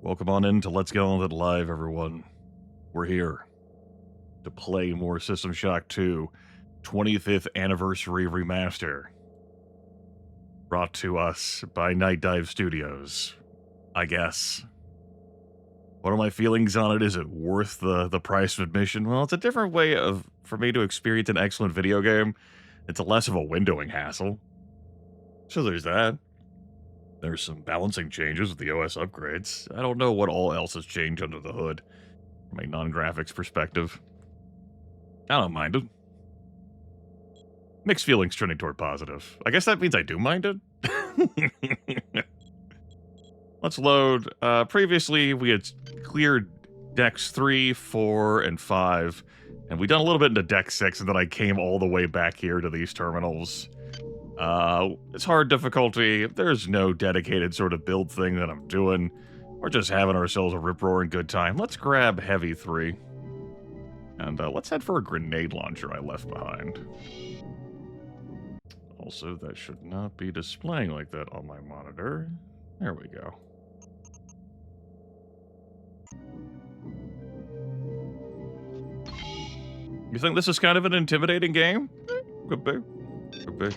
Welcome on in to Let's Get On With It Live, everyone. We're here to play more System Shock 2 25th Anniversary Remaster. Brought to us by Nightdive Studios, I guess. What are my feelings on it? Is it worth the price of admission? Well, it's a different way for me to experience an excellent video game. It's less of a windowing hassle. So there's that. There's some balancing changes with the OS upgrades. I don't know what all else has changed under the hood from a non-graphics perspective. I don't mind it. Mixed feelings trending toward positive. I guess that means I do mind it. Let's load. Previously, we had cleared decks 3, 4, and 5, and we've done a little bit into deck 6, and then I came all the way back here to these terminals. It's hard difficulty. There's no dedicated sort of build thing that I'm doing. We're just having ourselves a rip-roaring good time. Let's grab Heavy 3. And let's head for a grenade launcher I left behind. Also, that should not be displaying like that on my monitor. There we go. You think this is kind of an intimidating game? Could be. Could be.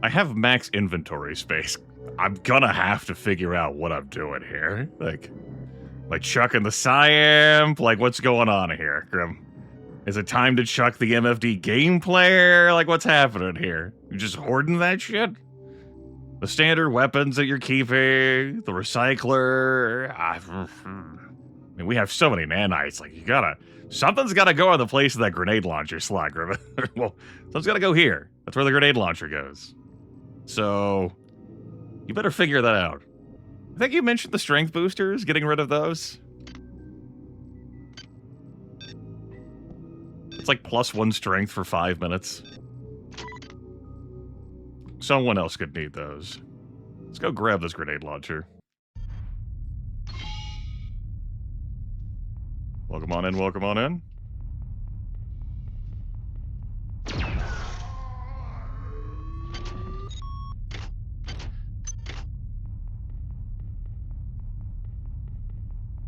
I have max inventory space. I'm gonna have to figure out what I'm doing here. Like chucking the Siam? Like, what's going on here, Grim? Is it time to chuck the MFD game player? Like, what's happening here? You just hoarding that shit? The standard weapons that you're keeping? The recycler? I mean, we have so many nanites. Like, something's gotta go in the place of that grenade launcher slot, Grim. Well, something's gotta go here. That's where the grenade launcher goes. So, you better figure that out. I think you mentioned the strength boosters, getting rid of those. It's like +1 strength for 5 minutes. Someone else could need those. Let's go grab this grenade launcher. Welcome on in, welcome on in.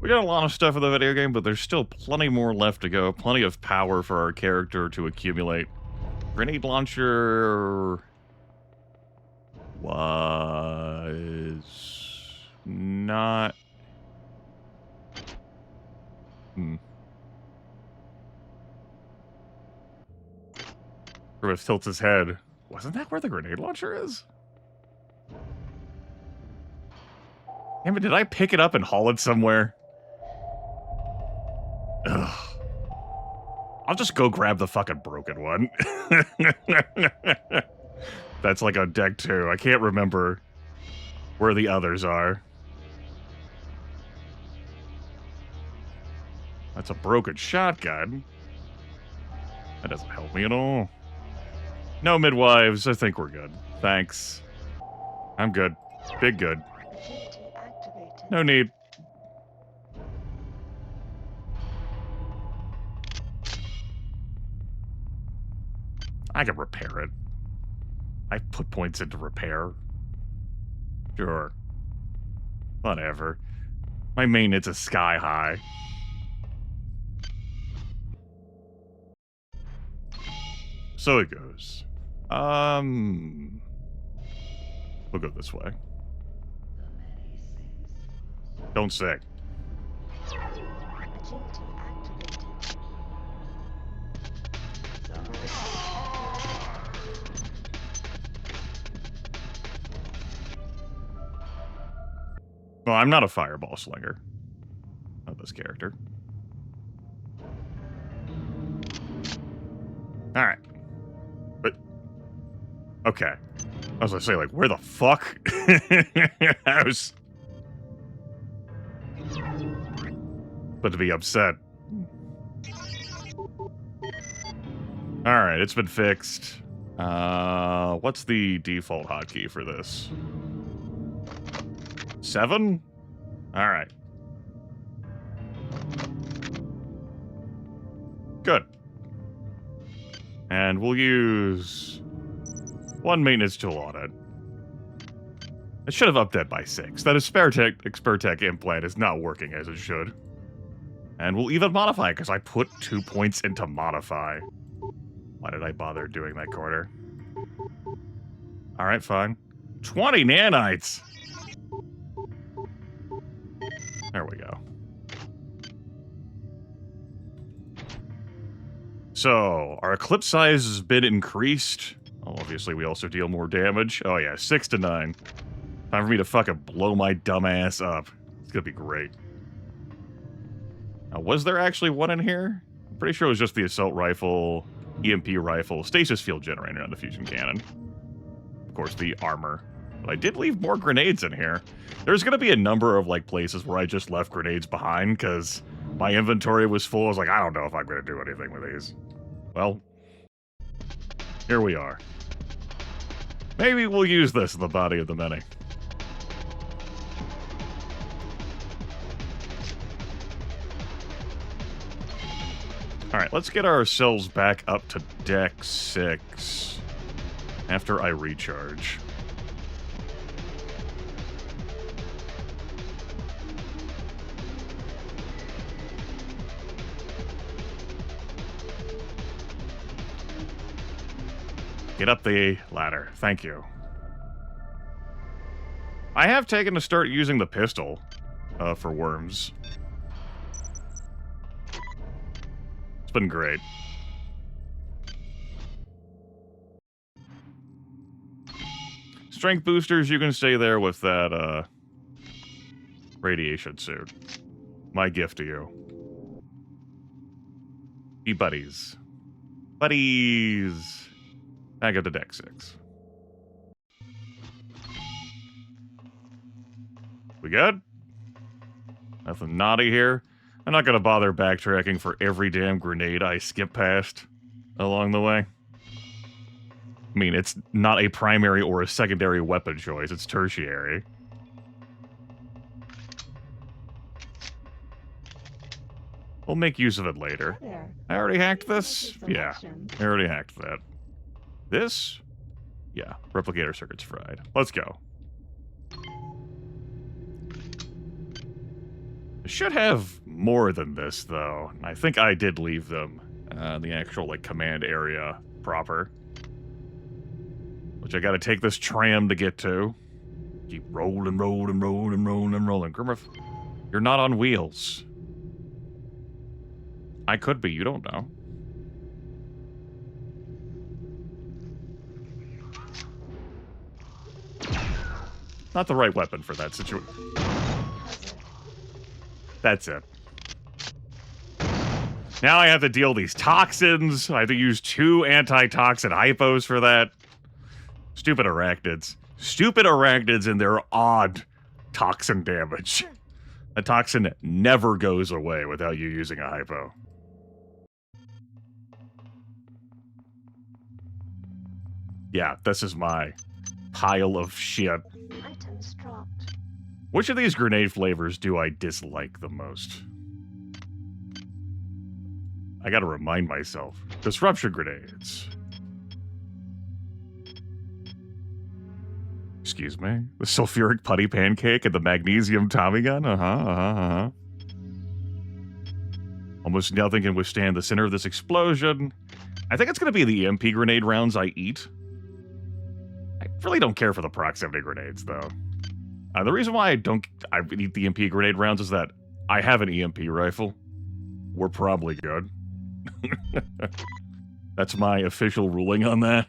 We got a lot of stuff in the video game, but there's still plenty more left to go. Plenty of power for our character to accumulate. Grenade launcher was not... Grimith tilts his head. Wasn't that where the grenade launcher is? Damn it, did I pick it up and haul it somewhere? Ugh. I'll just go grab the fucking broken one. That's like on deck 2. I can't remember where the others are. That's a broken shotgun. That doesn't help me at all. No midwives. I think we're good. Thanks. I'm good. Big good. No need. I can repair it. I put points into repair. Sure. Whatever. My maintenance is sky high. So it goes. We'll go this way. Don't say. Well, I'm not a fireball slinger. Not this character. Alright. But... okay. I was gonna say, like, where the fuck? I was... but to be upset. Alright, it's been fixed. What's the default hotkey for this? 7? Alright. Good. And we'll use one maintenance tool on it. I should have upped that by 6. That Expertech implant is not working as it should. And we'll even modify because I put 2 points into modify. Why did I bother doing that quarter? Alright, fine. 20 nanites! There we go. So, our eclipse size has been increased. Oh, obviously, we also deal more damage. Oh, yeah, 6 to 9. Time for me to fucking blow my dumb ass up. It's gonna be great. Now, was there actually one in here? I'm pretty sure it was just the assault rifle, EMP rifle, stasis field generator, and the fusion cannon. Of course, the armor. But I did leave more grenades in here. There's gonna be a number of, like, places where I just left grenades behind, because my inventory was full. I was like, I don't know if I'm gonna do anything with these. Well, here we are. Maybe we'll use this in the body of the many. Alright, let's get ourselves back up to deck 6 after I recharge. Get up the ladder. Thank you. I have taken to start using the pistol for worms. It's been great. Strength boosters, you can stay there with that radiation suit. My gift to you. Be buddies. Buddies! Back up to deck 6. We good? Nothing naughty here. I'm not gonna bother backtracking for every damn grenade I skip past along the way. I mean, it's not a primary or a secondary weapon choice, it's tertiary. We'll make use of it later. I already hacked this? Yeah, I already hacked that. This? Yeah, replicator circuits fried. Let's go. I should have more than this, though. I think I did leave them in the actual, like, command area proper. Which I gotta take this tram to get to. Keep rolling, rolling, rolling, rolling, rolling. Grimith, you're not on wheels. I could be, you don't know. Not the right weapon for that situation. That's it. Now I have to deal with these toxins. I have to use 2 antitoxin hypos for that. Stupid arachnids. Stupid arachnids and their odd toxin damage. A toxin never goes away without you using a hypo. Yeah, this is my pile of shit. Items dropped. Which of these grenade flavors do I dislike the most? I gotta remind myself. Disruption grenades. Excuse me? The sulfuric putty pancake and the magnesium Tommy gun? Almost nothing can withstand the center of this explosion. I think it's gonna be the EMP grenade rounds I eat. I really don't care for the proximity grenades, though. The reason why I eat the EMP grenade rounds is that I have an EMP rifle. We're probably good. That's my official ruling on that.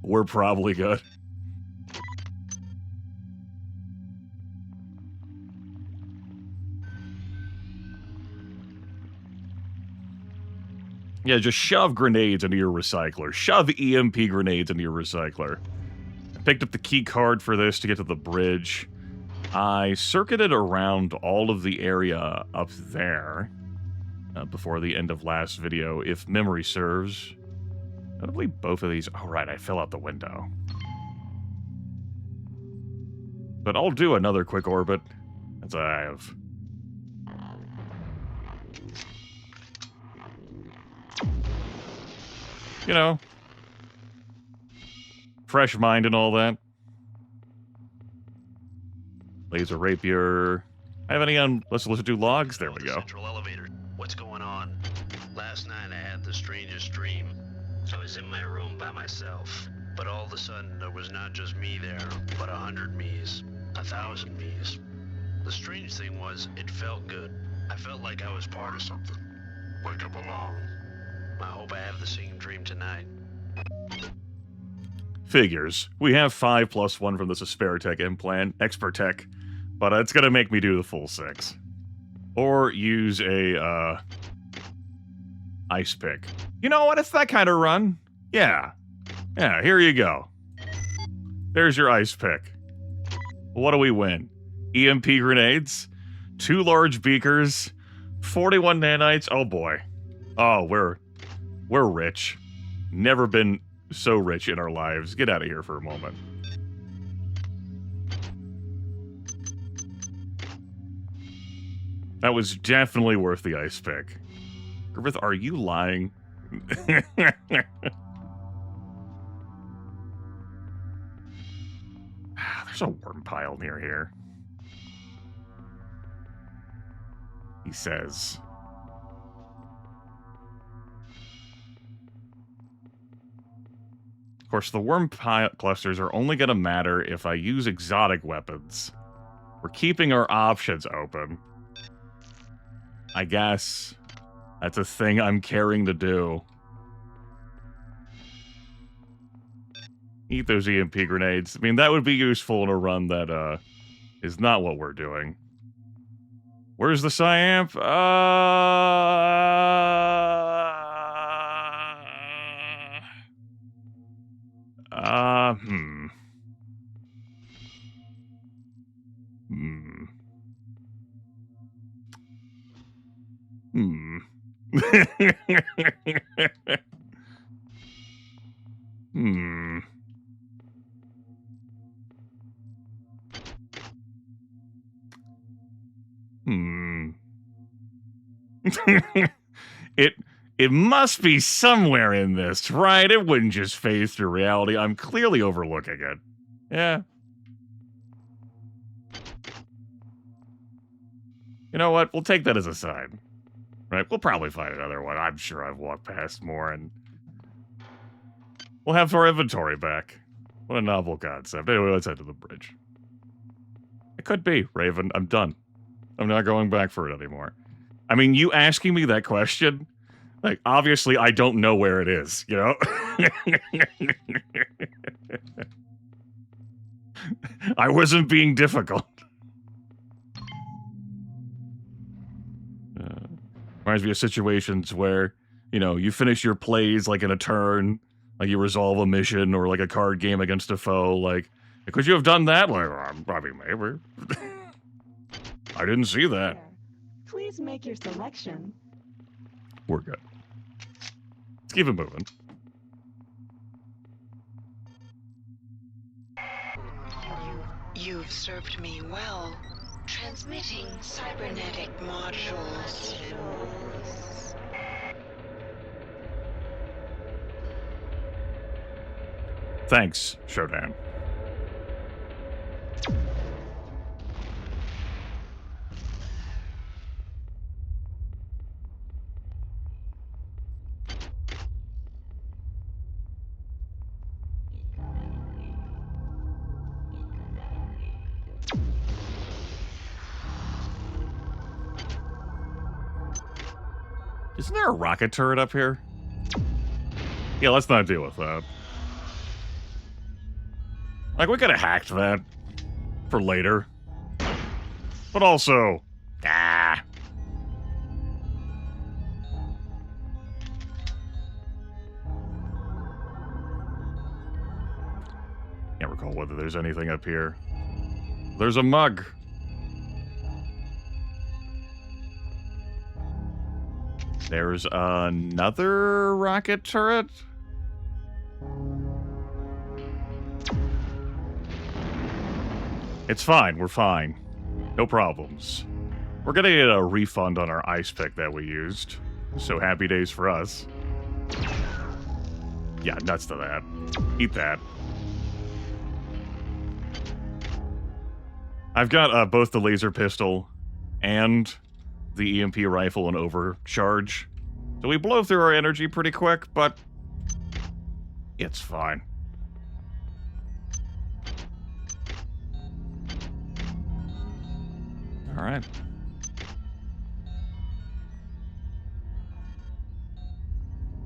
We're probably good. Yeah, just shove grenades into your recycler. Shove EMP grenades into your recycler. I picked up the key card for this to get to the bridge. I circuited around all of the area up there before the end of last video, if memory serves. Notably, both of these... Oh, right, I fell out the window. But I'll do another quick orbit, as I have. You know, fresh mind and all that. Laser rapier. I have any on... Let's do logs. There we go. Central elevator. What's going on? Last night I had the strangest dream. I was in my room by myself, but all of a sudden there was not just me there, but 100 me's, 1,000 me's. The strange thing was, it felt good. I felt like I was part of something. Like I belong. I hope I have the same dream tonight. Figures. We have 5 plus 1 from this Asperitech implant, Expert Tech, but it's gonna make me do the full 6. Or use a, ice pick. You know what? It's that kind of run. Yeah. Yeah, here you go. There's your ice pick. What do we win? EMP grenades, 2 large beakers, 41 nanites. Oh boy. Oh, we're rich. Never been so rich in our lives. Get out of here for a moment. That was definitely worth the ice pick. Grimith, are you lying? There's a worm pile near here. He says. Of course, the worm pile clusters are only going to matter if I use exotic weapons. We're keeping our options open. I guess that's a thing I'm caring to do. Eat those EMP grenades. I mean, that would be useful in a run that is not what we're doing. Where's the Psyamp? It must be somewhere in this, right? It wouldn't just phase through reality. I'm clearly overlooking it. Yeah. You know what? We'll take that as a sign. Right? We'll probably find another one. I'm sure I've walked past more, and we'll have our inventory back. What a novel concept. Anyway, let's head to the bridge. It could be, Raven. I'm done. I'm not going back for it anymore. I mean, you asking me that question, like, obviously I don't know where it is, you know? I wasn't being difficult. Reminds me of situations where, you know, you finish your plays, like, in a turn, like, you resolve a mission, or, like, a card game against a foe, like, could you have done that? Like, probably, maybe. I didn't see that. Please make your selection. We're good. Let's keep it moving. You've served me well. Transmitting cybernetic modules. Thanks, Shodan. Isn't there a rocket turret up here? Yeah, let's not deal with that. Like, we could have hacked that for later. But also, Can't recall whether there's anything up here. There's a mug. There's another rocket turret. It's fine. We're fine. No problems. We're gonna get a refund on our ice pick that we used. So happy days for us. Yeah, nuts to that. Eat that. I've got both the laser pistol and the EMP rifle and overcharge. So we blow through our energy pretty quick, but it's fine. All right.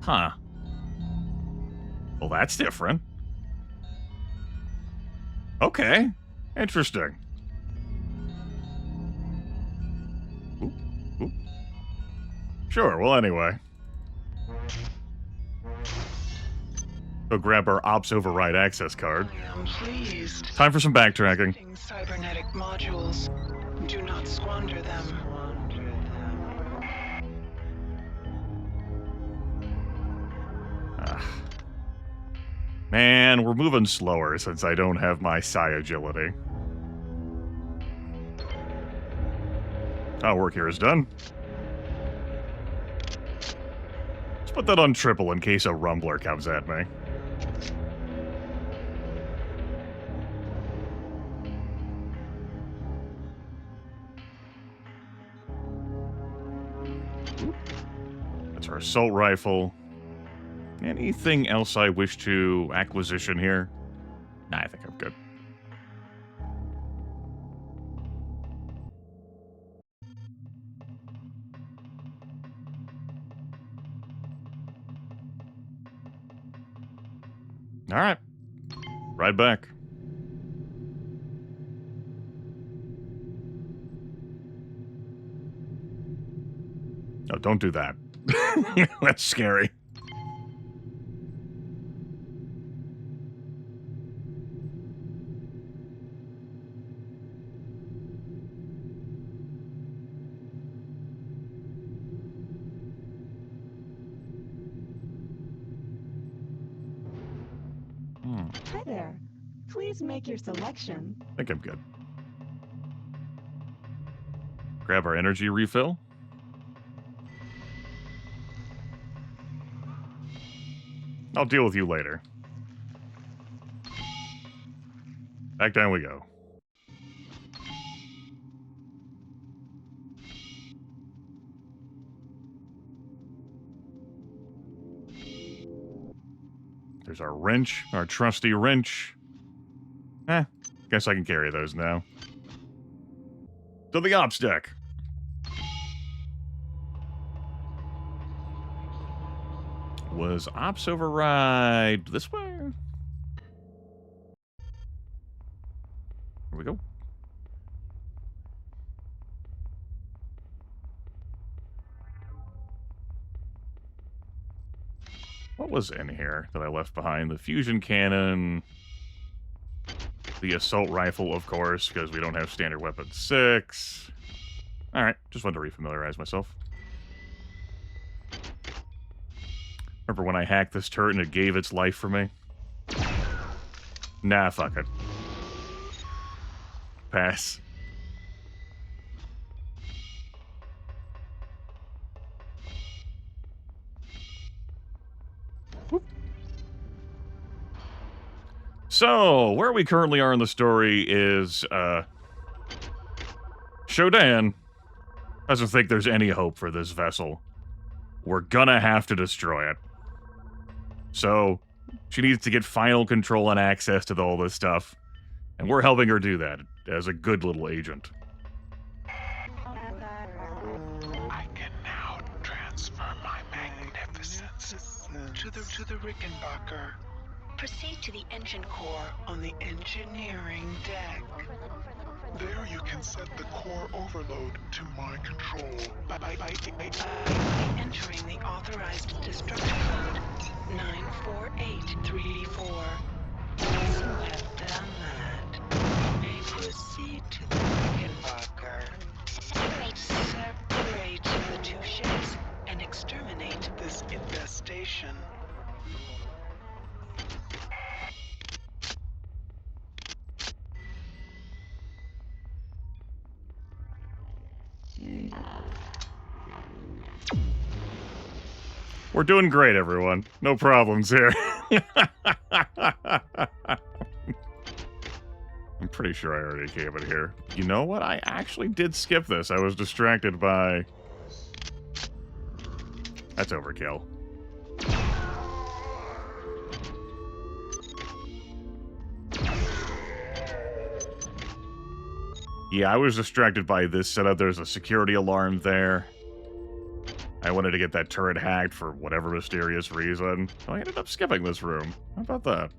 Huh. Well, that's different. Okay. Interesting. Oop, oop. Sure, well, anyway. Go grab our Ops Override access card. I am pleased. Time for some backtracking. Cybernetic modules. Do not squander them. Man, we're moving slower since I don't have my psi agility. Our work here is done. Let's put that on triple in case a rumbler comes at me. That's our assault rifle. Anything else I wish to acquisition here? Nah, I think I'm good. All right. Right back. Oh, don't do that. That's scary. Hi there. Please make your selection. I think I'm good. Grab our energy refill. I'll deal with you later. Back down we go. There's our wrench, our trusty wrench. Guess I can carry those now. To the ops deck. Was ops override this way? Here we go. What was in here that I left behind? The fusion cannon. The assault rifle, of course, because we don't have standard weapon 6. Alright, just wanted to refamiliarize myself. Remember when I hacked this turret and it gave its life for me? Nah, fuck it. Pass. Whoop. So, where we currently are in the story is, Shodan doesn't think there's any hope for this vessel. We're gonna have to destroy it. So, she needs to get final control and access to all this stuff. And we're helping her do that as a good little agent. I can now transfer my magnificence to the Rickenbacker. Proceed to the engine core on the engineering deck. There you can set the core overload to my control. By entering the authorized destruction code 94834. Once you have done that, you may proceed to the Rickenbacker. Separate the two ships and exterminate this infestation. We're doing great, everyone. No problems here. I'm pretty sure I already came in here. You know what? I actually did skip this. I was distracted by... That's overkill. Yeah, I was distracted by this setup. There's a security alarm there. I wanted to get that turret hacked for whatever mysterious reason. So I ended up skipping this room. How about that?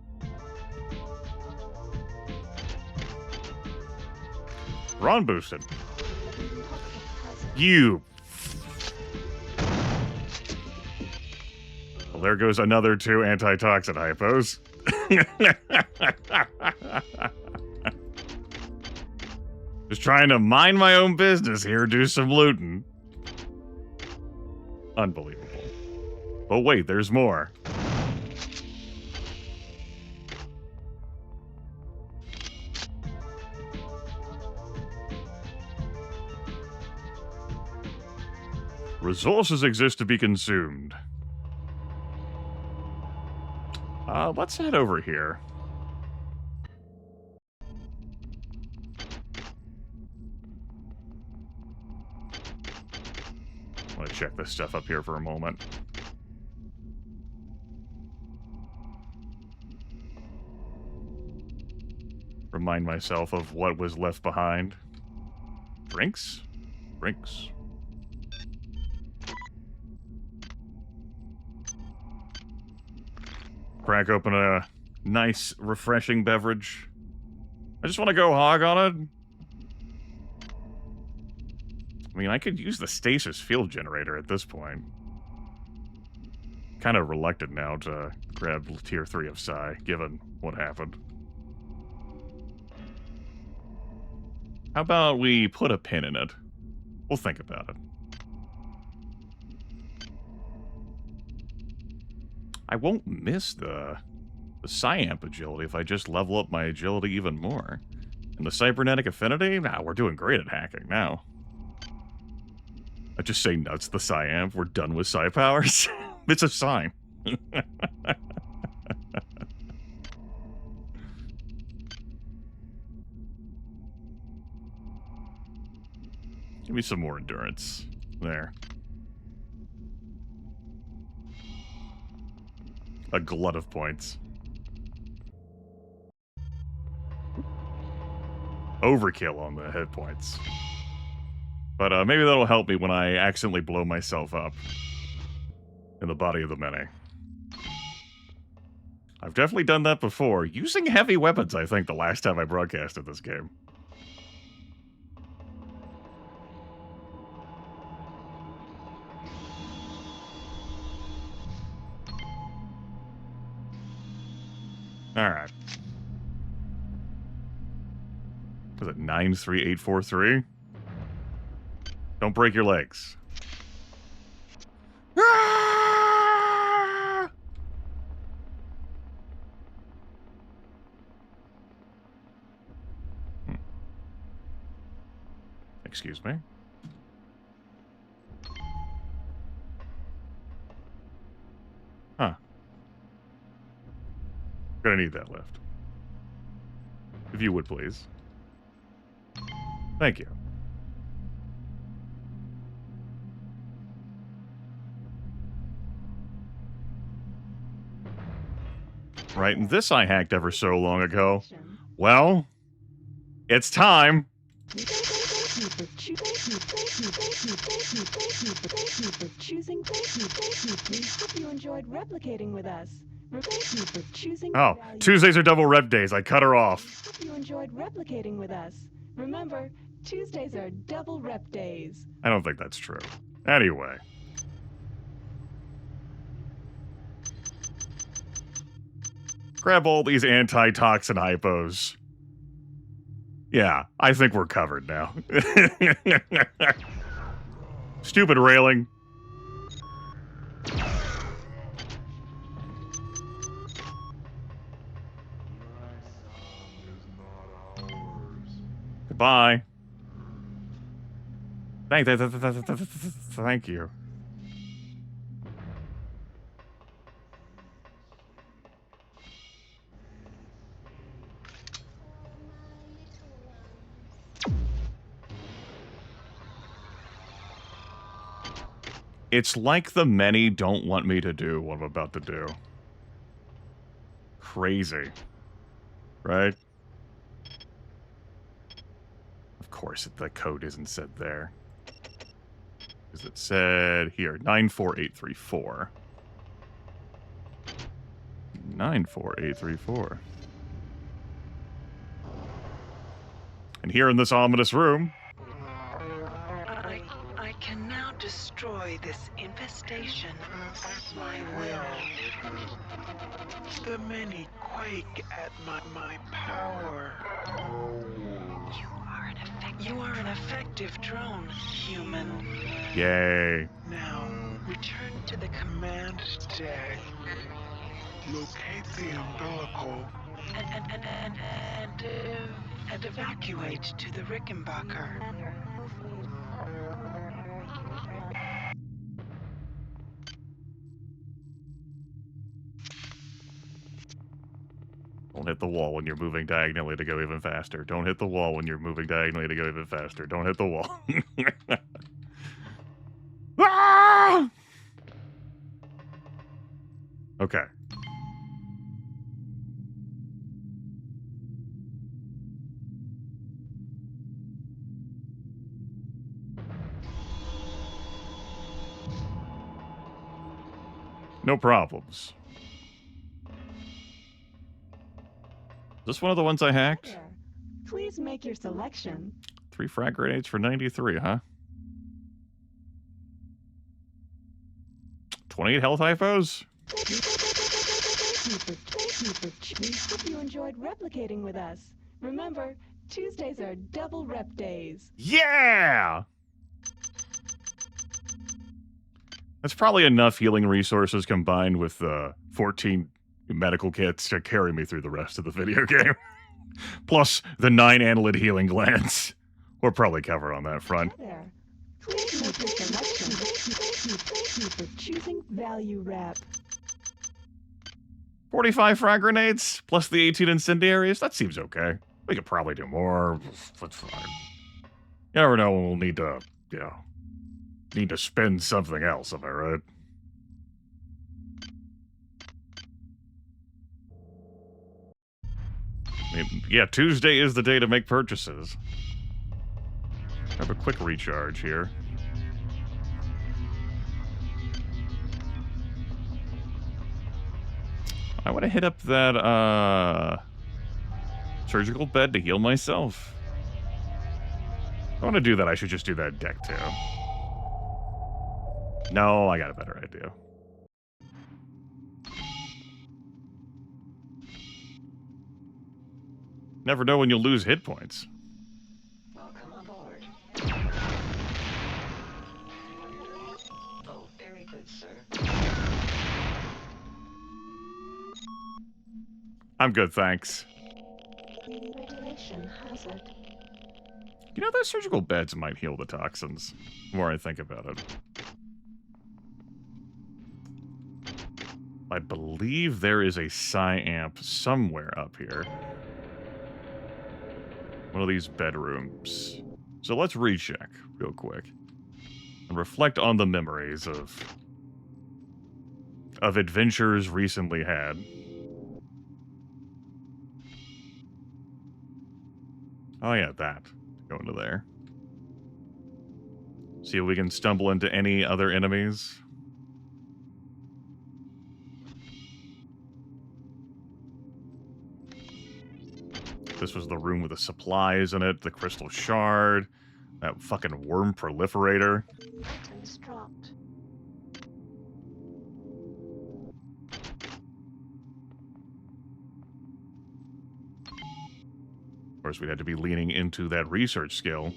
Ron boosted. You. Well, there goes another 2 antitoxin hypos. Just trying to mind my own business here, do some looting. Unbelievable. But wait, there's more. Resources exist to be consumed. Let's head over here. I want to check this stuff up here for a moment. Remind myself of what was left behind. Drinks? Drinks. Crack open a nice, refreshing beverage. I just want to go hog on it. I mean, I could use the stasis field generator at this point. Kind of reluctant now to grab tier 3 of Psi, given what happened. How about we put a pin in it? We'll think about it. I won't miss the Psi-amp agility if I just level up my agility even more. And the cybernetic affinity? Nah, we're doing great at hacking now. I just say nuts the Psi-amp. We're done with Psi powers. It's a sign. Give me some more endurance. There. A glut of points. Overkill on the hit points. But maybe that'll help me when I accidentally blow myself up in the body of the many. I've definitely done that before, using heavy weapons, I think, the last time I broadcasted this game. Alright. Was it 93843? Don't break your legs. Ah! Excuse me? Huh. Gonna need that lift. If you would, please. Thank you. Right, and this I hacked ever so long ago. Well, it's time. Thank you for choosing. We hope you enjoyed replicating with us. Thank you for choosing. Oh, Tuesdays are double rep days. I cut her off. Hope you enjoyed replicating with us. Remember, Tuesdays are double rep days. I don't think that's true. Anyway. Grab all these antitoxin hypos. Yeah, I think we're covered now. Stupid railing. Goodbye. Thank you. It's like the many don't want me to do what I'm about to do. Crazy. Right? Of course, the code isn't said there. Because it said here, 94834. 94834. And here in this ominous room... I can now destroy this infestation at my will. The many quake at my power. You are an effective drone, human. Yay. Now, Return to the command deck. Locate the umbilical. and evacuate to the Rickenbacker. Don't hit the wall when you're moving diagonally to go even faster. Don't hit the wall when you're moving diagonally to go even faster. Don't hit the wall. Ah! Okay. No problems. Is this one of the ones I hacked? There. Please make your selection. 3 frag grenades for 93, huh? 28 health hypos? Thank you for we hope you enjoyed replicating with us. Remember, Tuesdays are double rep days. Yeah! That's probably enough healing resources combined with 14 medical kits to carry me through the rest of the video game. Plus the 9 annelid healing glands. We're probably covered on that front. There. Please make your selection. Thank you for choosing value rep. 45 frag grenades, plus the 18 incendiaries. That seems okay. We could probably do more. That's fine. You never know when we'll need to, need to spend something else, am I right? I mean, yeah, Tuesday is the day to make purchases. Have a quick recharge here. I want to hit up that, surgical bed to heal myself. If I want to do that, I should just do that deck, too. No, I got a better idea. Never know when you'll lose hit points. Welcome aboard. Oh, very good, sir. I'm good, thanks. Regulation hazard. You know, those surgical beds might heal the toxins, the more I think about it. I believe there is a Psi-amp somewhere up here. One of these bedrooms. So let's recheck real quick. And reflect on the memories of adventures recently had. Oh yeah, that. Go into there. See if we can stumble into any other enemies. This was the room with the supplies in it, the crystal shard, that fucking worm proliferator. Items dropped. Of course, we'd had to be leaning into that research skill.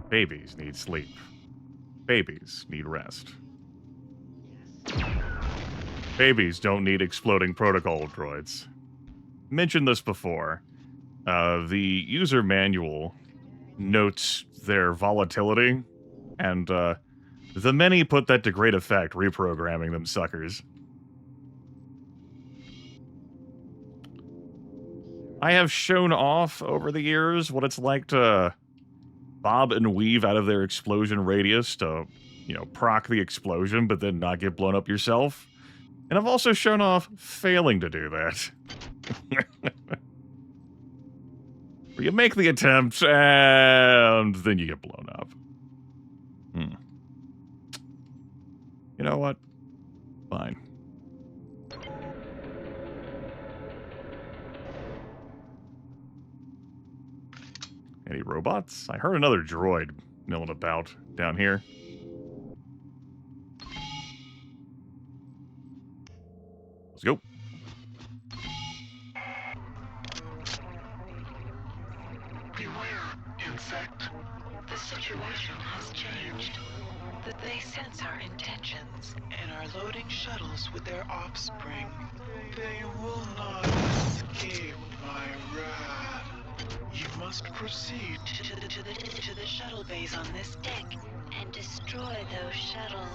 Babies need sleep. Babies need rest. Babies don't need exploding protocol droids. Mentioned this before. The user manual notes their volatility, and the many put that to great effect, reprogramming them suckers. I have shown off over the years what it's like to bob and weave out of their explosion radius to, you know, proc the explosion, but then not get blown up yourself. And I've also shown off failing to do that. Where you make the attempt, and then you get blown up. You know what? Fine. Any robots? I heard another droid milling about down here. Let's go. Beware, insect. The situation has changed. They sense our intentions and are loading shuttles with their offspring. They will not escape my wrath. You must proceed. To the shuttle bays on this deck and destroy those shuttles.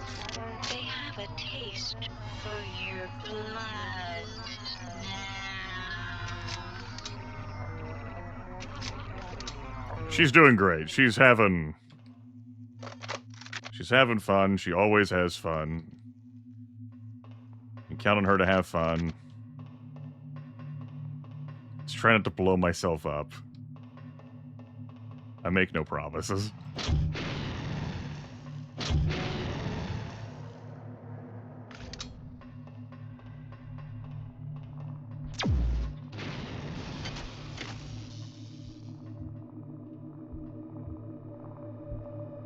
They have a taste for your blood now. She's doing great. She's having fun. She always has fun. You can count on her to have fun. Just try not to blow myself up. I make no promises.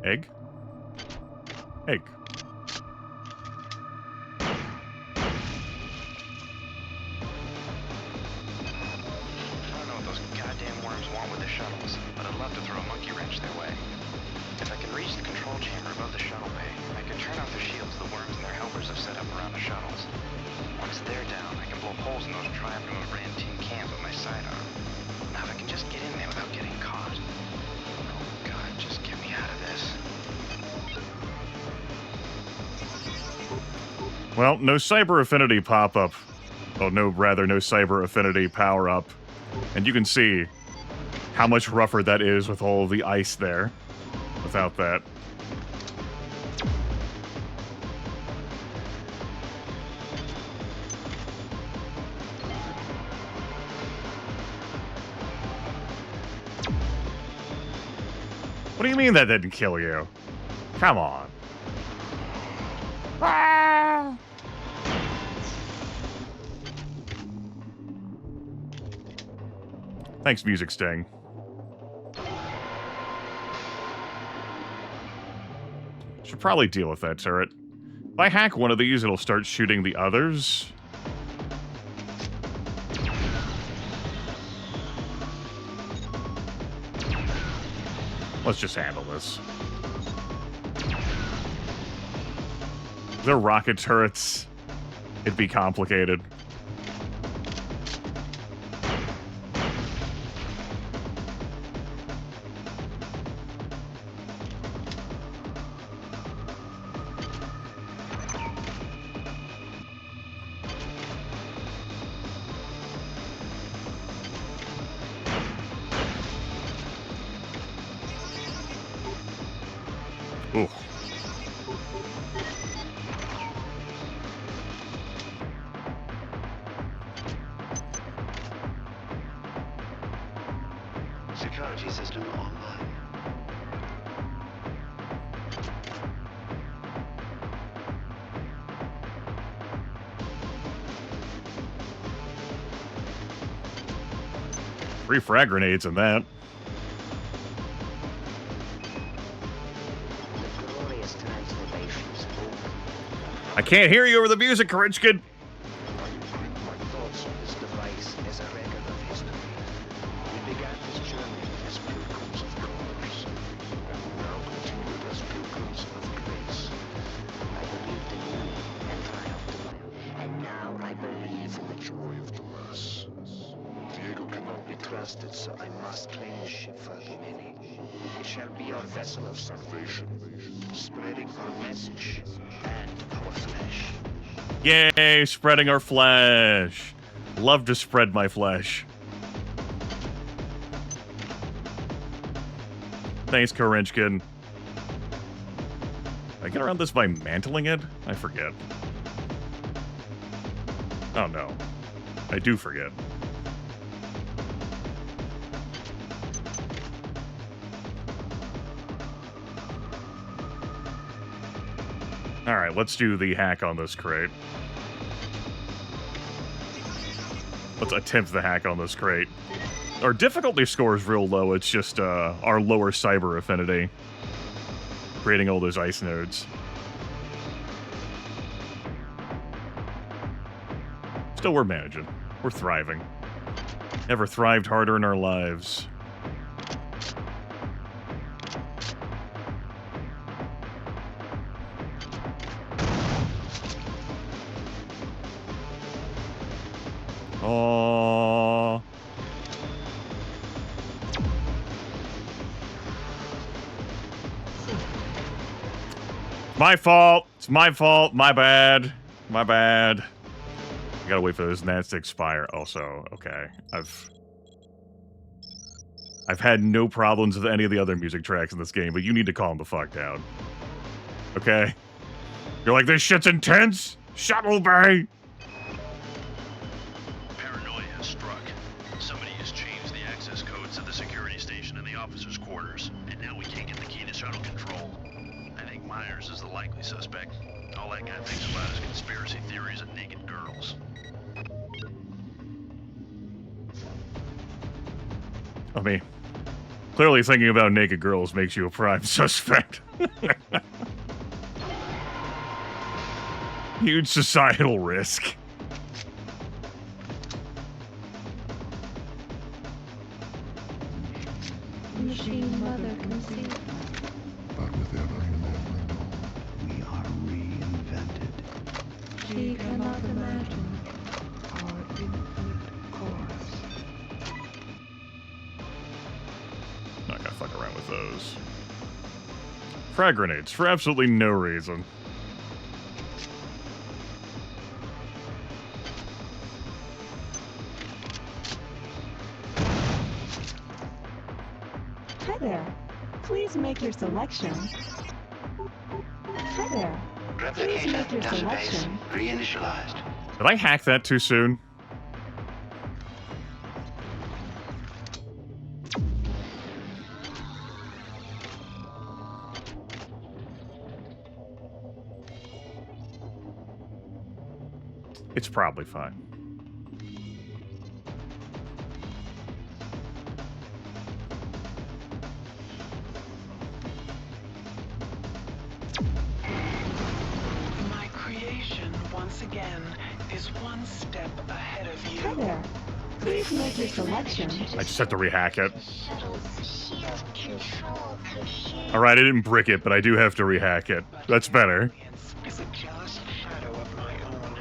Egg? Egg. I don't know what those goddamn worms want with the shuttles, but I'd love to throw a monkey wrench their way. If I can reach the control chamber above the shuttle bay, I can turn off the shields the worms and their helpers have set up around the shuttles. Once they're down, I can blow holes in those triabdomen brand tin cans with my sidearm. Now if I can just get in there without getting caught. Oh god, just get me out of this. Well, no cyber affinity pop-up. Oh, no, rather, no cyber affinity power-up. And you can see how much rougher that is with all the ice there. Without that. What do you mean that didn't kill you? Come on. Ah! Thanks, Music Sting. Should probably deal with that turret. If I hack one of these, it'll start shooting the others. Let's just handle this. If they're rocket turrets, it'd be complicated. Ooh. Security system online. Three frag grenades in that. Glorious transformations over. I can't hear you over the music, Karichkin. My thoughts on this device as a record of history. We began this journey as pilgrims of colors, and we now continue as pilgrims of grace. I believed in winning and triumphed, and now I believe in the joy of the mass. Diego cannot be trusted, so I must train the ship for the many. It shall be our vessel of salvation, spreading our message and our flesh. Yay, spreading our flesh. Love to spread my flesh. Thanks, Korenchkin. I get around this by mantling it? I forget. Oh no. I do forget. Alright, let's do the hack on this crate. Let's attempt the hack on this crate. Our difficulty score is real low, it's just our lower cyber affinity. Creating all those ice nodes. Still, we're managing. We're thriving. Never thrived harder in our lives. Oh. My fault. It's my fault. My bad. My bad. I gotta wait for those nats to expire. Also, okay. I've had no problems with any of the other music tracks in this game, but you need to calm the fuck down. Okay? You're like, this shit's intense? Shuttle bay! Paranoia has struck. Somebody has changed the access codes to the security station in the officers' quarters, and now we can't get the key to shuttle control. I think Myers is the likely suspect. All that guy thinks about is conspiracy theories and naked girls. I mean, clearly thinking about naked girls makes you a prime suspect. Huge societal risk. Machine Mother conceived. But with every moment, we are reinvented. She cannot imagine. Our infinite course. Not gonna fuck around with those. Frag grenades for absolutely no reason. Hi there. Please make your selection. Hi there. Please make your selection. Reinitialized. Did I hack that too soon? It's probably fine. My creation, once again, is one step ahead of you. Hi there. Please make your selection. I just have to rehack it. Shuttle's shield control computer. Alright, I didn't brick it, but I do have to rehack it. That's better. Is a jealous shadow of my own.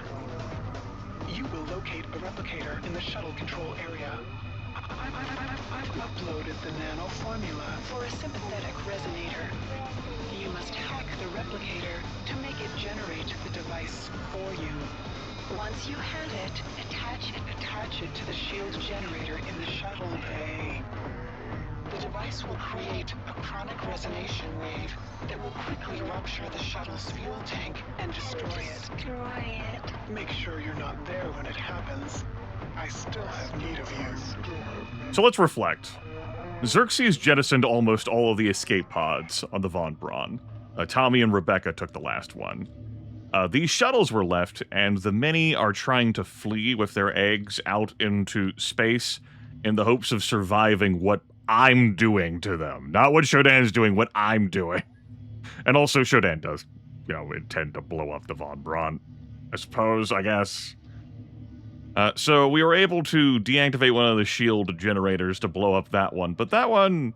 You will locate a replicator in the shuttle control area. I've uploaded the nano formula for a sympathetic resonator. You must hack the replicator to make it generate the device for you. Once you have it, attach it to the shield generator in the shuttle bay. The device will create a chronic resonation wave that will quickly rupture the shuttle's fuel tank and destroy it. Make sure you're not there when it happens. I still have need of you. So let's reflect. Xerxes jettisoned almost all of the escape pods on the Von Braun. Tommy and Rebecca took the last one. These shuttles were left, and the many are trying to flee with their eggs out into space in the hopes of surviving what I'm doing to them. Not what Shodan's doing, what I'm doing. And also Shodan does, intend to blow up the Von Braun. I suppose, I guess. So we were able to deactivate one of the shield generators to blow up that one, but that one,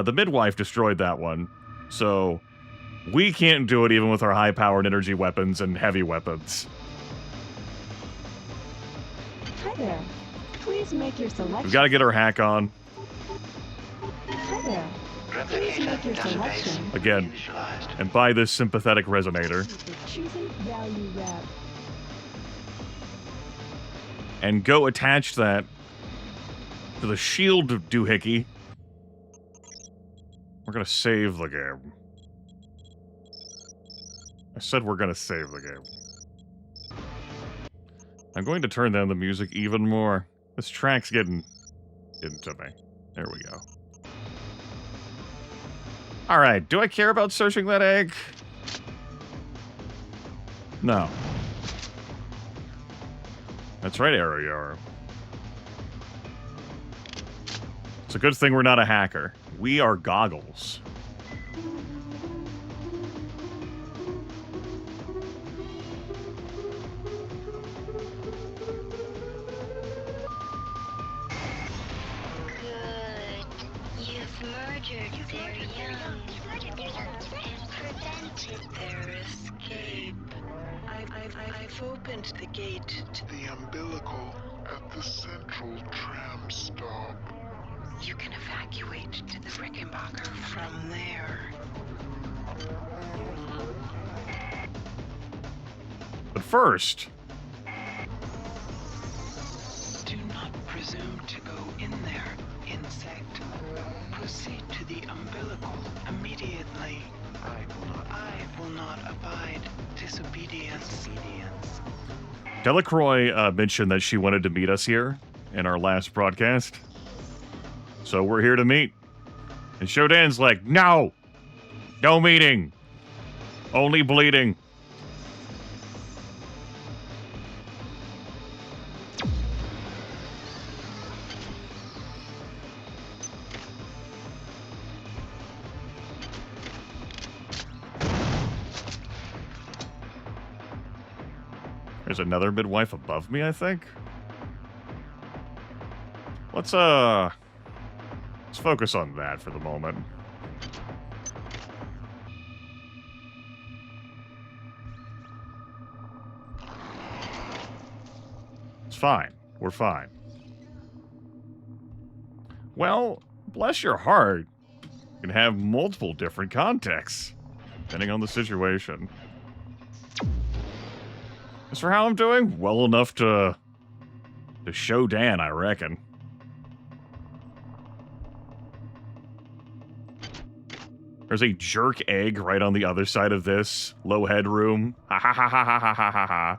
the midwife destroyed that one, so we can't do it even with our high-powered energy weapons and heavy weapons. Hi there. Please make your selection. We've got to get our hack on. Hi there. Please make your selection. Again, and buy this sympathetic resonator. Choosing value wrap. And go attach that to the shield doohickey. We're gonna save the game. I said we're gonna save the game. I'm going to turn down the music even more. This track's getting into me. There we go. Alright, do I care about searching that egg? No. That's right, Arrow. It's a good thing we're not a hacker. We are goggles. Good. You've murdered their young and prevented their escape. I've opened the gate to The umbilical at the central tram stop. You can evacuate to the Rickenbacker from there. But first, Do not presume to go in there, insect. Proceed to the umbilical immediately. I will not abide disobedience. Delacroix mentioned that she wanted to meet us here in our last broadcast. So we're here to meet. And Shodan's like, no! No meeting! Only bleeding. There's another midwife above me, I think. Let's focus on that for the moment. It's fine. We're fine. Well, bless your heart. You can have multiple different contexts, depending on the situation. As for how I'm doing, well enough to show Dan, I reckon. There's a jerk egg right on the other side of this. Low headroom. Ha ha ha ha ha ha ha ha ha.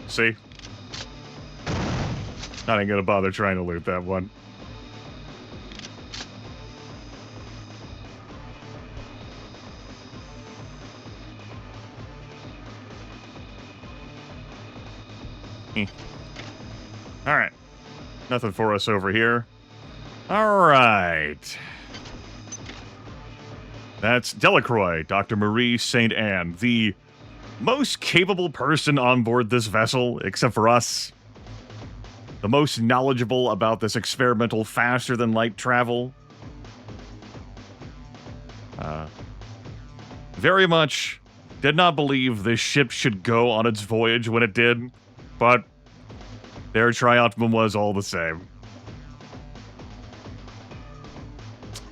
See? Not even gonna bother trying to loot that one. Alright. Nothing for us over here. Alright. That's Delacroix, Dr. Marie St. Anne, the most capable person on board this vessel, except for us. The most knowledgeable about this experimental faster-than-light travel. Very much did not believe this ship should go on its voyage when it did, but their triumphum was all the same.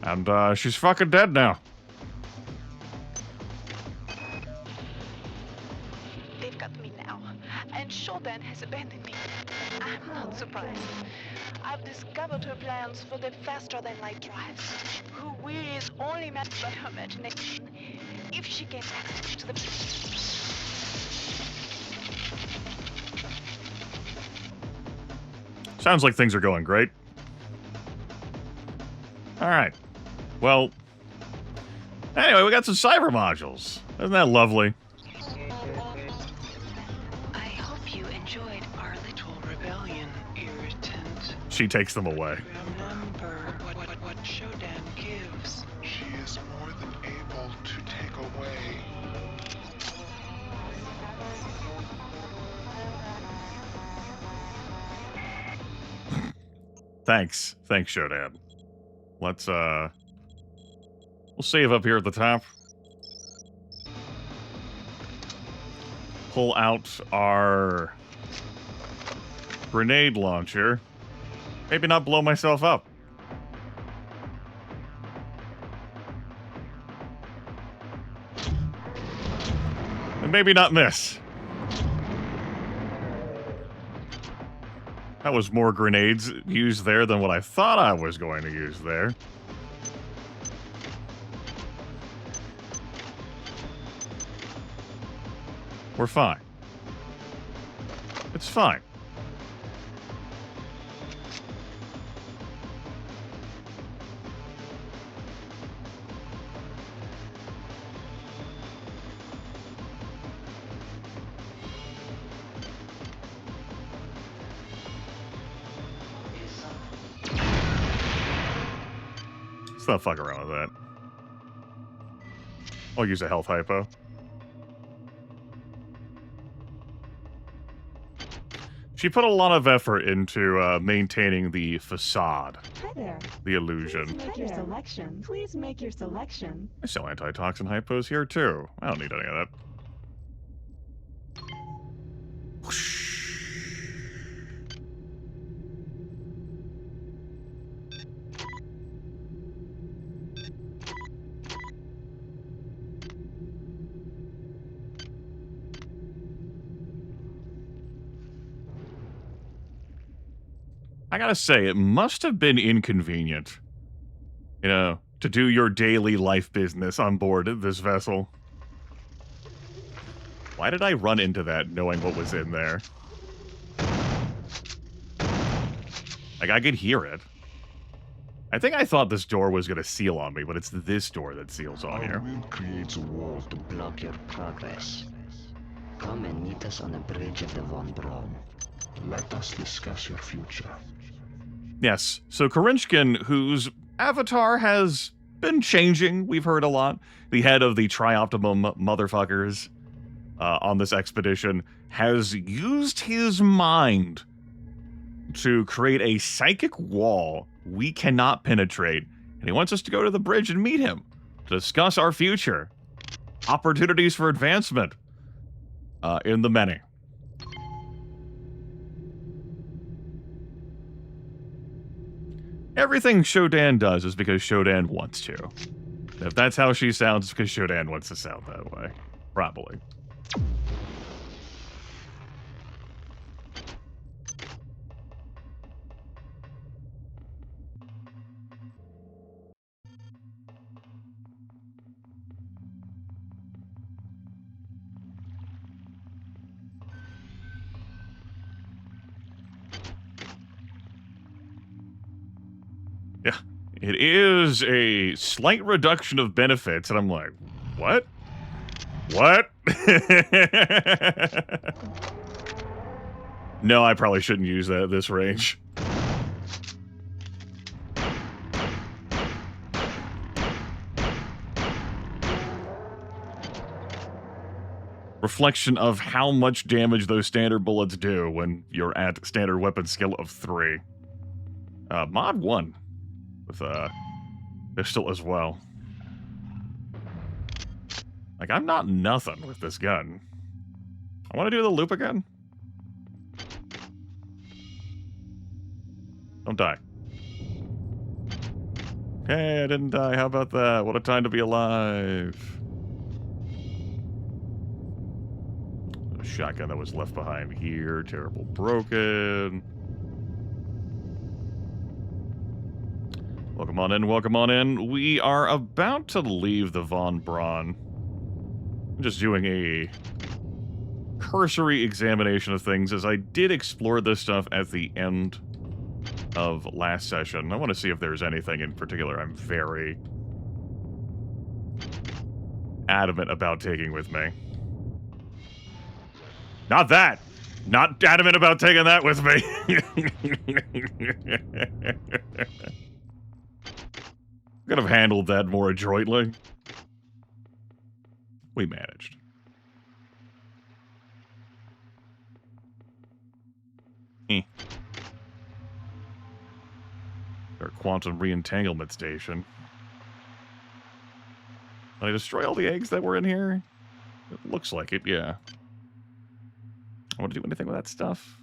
And, she's fucking dead now. They've got me now, and Shodan has abandoned me. I'm not surprised. I've discovered her plans for the faster-than-light drives. Her will is only matched by her imagination. If she gains access to the... Sounds like things are going great. Alright. Well, anyway, we got some cyber modules. Isn't that lovely? I hope you enjoyed our little rebellion, irritant. She takes them away. Remember what Shodan gives. She is more than able to take away. Thanks. Thanks, Shodan. Let's, we'll save up here at the top. Pull out our grenade launcher. Maybe not blow myself up. And maybe not miss. That was more grenades used there than what I thought I was going to use there. We're fine. It's fine. Let's not fuck around with that. I'll use a health hypo. She put a lot of effort into maintaining the facade. Hi there. The illusion. Please make your selection. Please make your selection. I sell antitoxin hypos here too. I don't need any of that. Whoosh. I gotta say, it must have been inconvenient, you know, to do your daily life business on board this vessel. Why did I run into that knowing what was in there? Like, I could hear it. I think I thought this door was gonna seal on me, but it's this door that seals on Our you. will creates a wall to block your progress. Come and meet us on the bridge of the Von Braun. Let us discuss your future. Yes, so Korinchkin, whose avatar has been changing, we've heard a lot, the head of the Trioptimum motherfuckers on this expedition, has used his mind to create a psychic wall we cannot penetrate, and he wants us to go to the bridge and meet him to discuss our future, opportunities for advancement in the many. Everything Shodan does is because Shodan wants to. If that's how she sounds, it's because Shodan wants to sound that way. Probably. Yeah, it is a slight reduction of benefits, and I'm like, what? What? No, I probably shouldn't use that at this range. Reflection of how much damage those standard bullets do when you're at standard weapon skill of 3. Mod 1. With pistol as well. Like, I'm not nothing with this gun. I want to do the loop again. Don't die. Okay, I didn't die. How about that? What a time to be alive. A shotgun that was left behind here. Terrible broken. Welcome on in, welcome on in. We are about to leave the Von Braun. I'm just doing a cursory examination of things, as I did explore this stuff at the end of last session. I want to see if there's anything in particular I'm very adamant about taking with me. Not that! Not adamant about taking that with me! Could have handled that more adroitly. We managed. Our quantum re-entanglement station. Did I destroy all the eggs that were in here? It looks like it, yeah. I want to do anything with that stuff?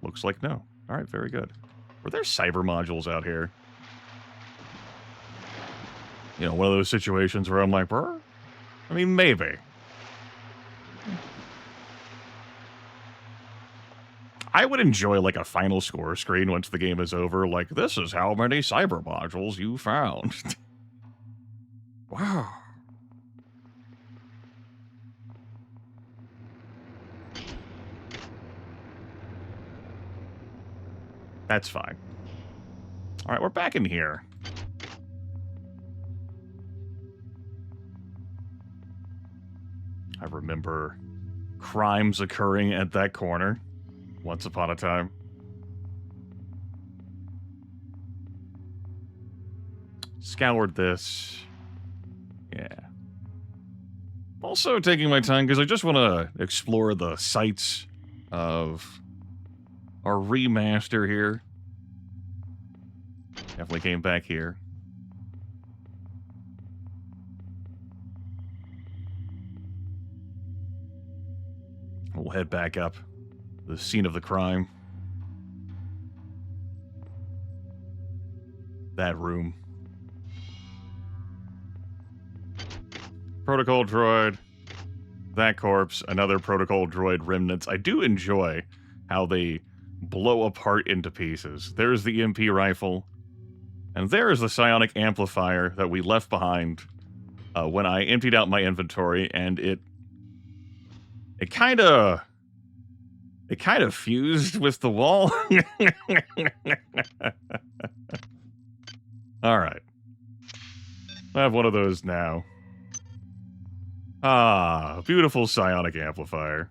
Looks like no. Alright, very good. Were there cyber modules out here? You know, one of those situations where I'm like, brr? I mean, maybe. I would enjoy like a final score screen once the game is over. Like, this is how many cyber modules you found. Wow. That's fine. All right, we're back in here. I remember crimes occurring at that corner once upon a time. Scoured this. Yeah. Also taking my time because I just want to explore the sights of our remaster here. Definitely came back here. We'll head back up the scene of the crime. That room. Protocol droid. That corpse. Another protocol droid remnants. I do enjoy how they blow apart into pieces. There's the MP rifle. And there is the psionic amplifier that we left behind when I emptied out my inventory, and it kind of fused with the wall. All right. I have one of those now. Ah, beautiful psionic amplifier.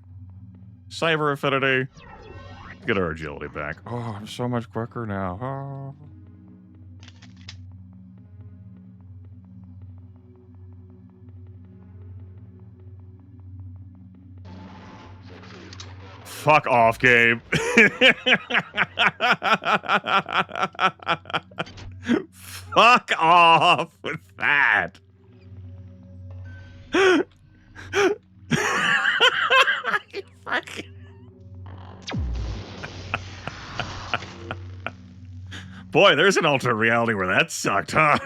Cyber affinity. Get our agility back. Oh, I'm so much quicker now. Oh. Fuck off, Gabe. Fuck off with that. Fucking... Boy, there's an alternate reality where that sucked, huh?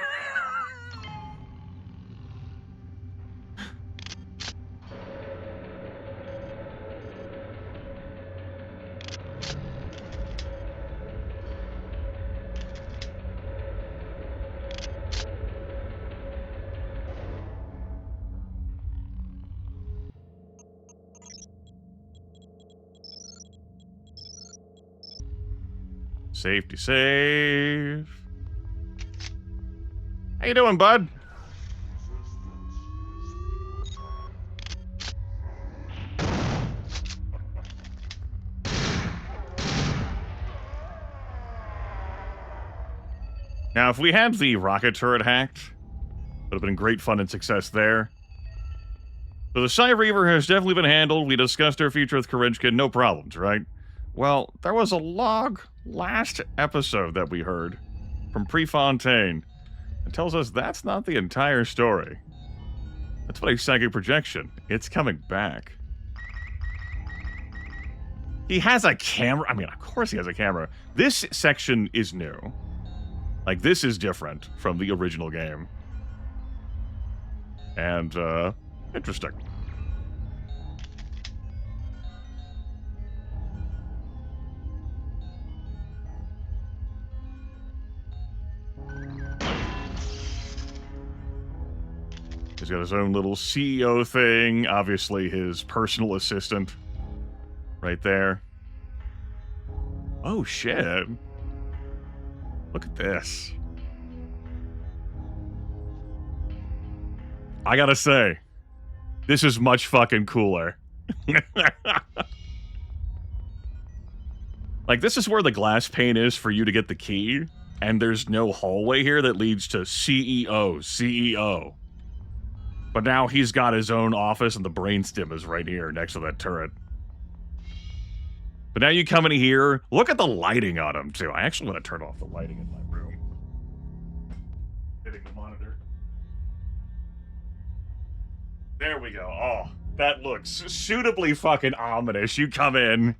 Safety save. How you doing, bud? Now, if we had the rocket turret hacked, would have been great fun and success there. So the Psy Reaver has definitely been handled. We discussed our future with Korinchkin, no problems, right? Well, there was a log last episode that we heard from Prefontaine. It tells us that's not the entire story. That's but a psychic projection. It's coming back. He has a camera. I mean, of course he has a camera. This section is new. Like, this is different from the original game. And, interesting. He's got his own little CEO thing. Obviously, his personal assistant. Right there. Oh, shit. Look at this. I gotta say, this is much fucking cooler. Like, this is where the glass pane is for you to get the key, and there's no hallway here that leads to CEO. But now he's got his own office, and the brainstem is right here next to that turret. But now you come in here, look at the lighting on him, too. I actually want to turn off the lighting in my room. Hitting the monitor. There we go. Oh, that looks suitably fucking ominous. You come in.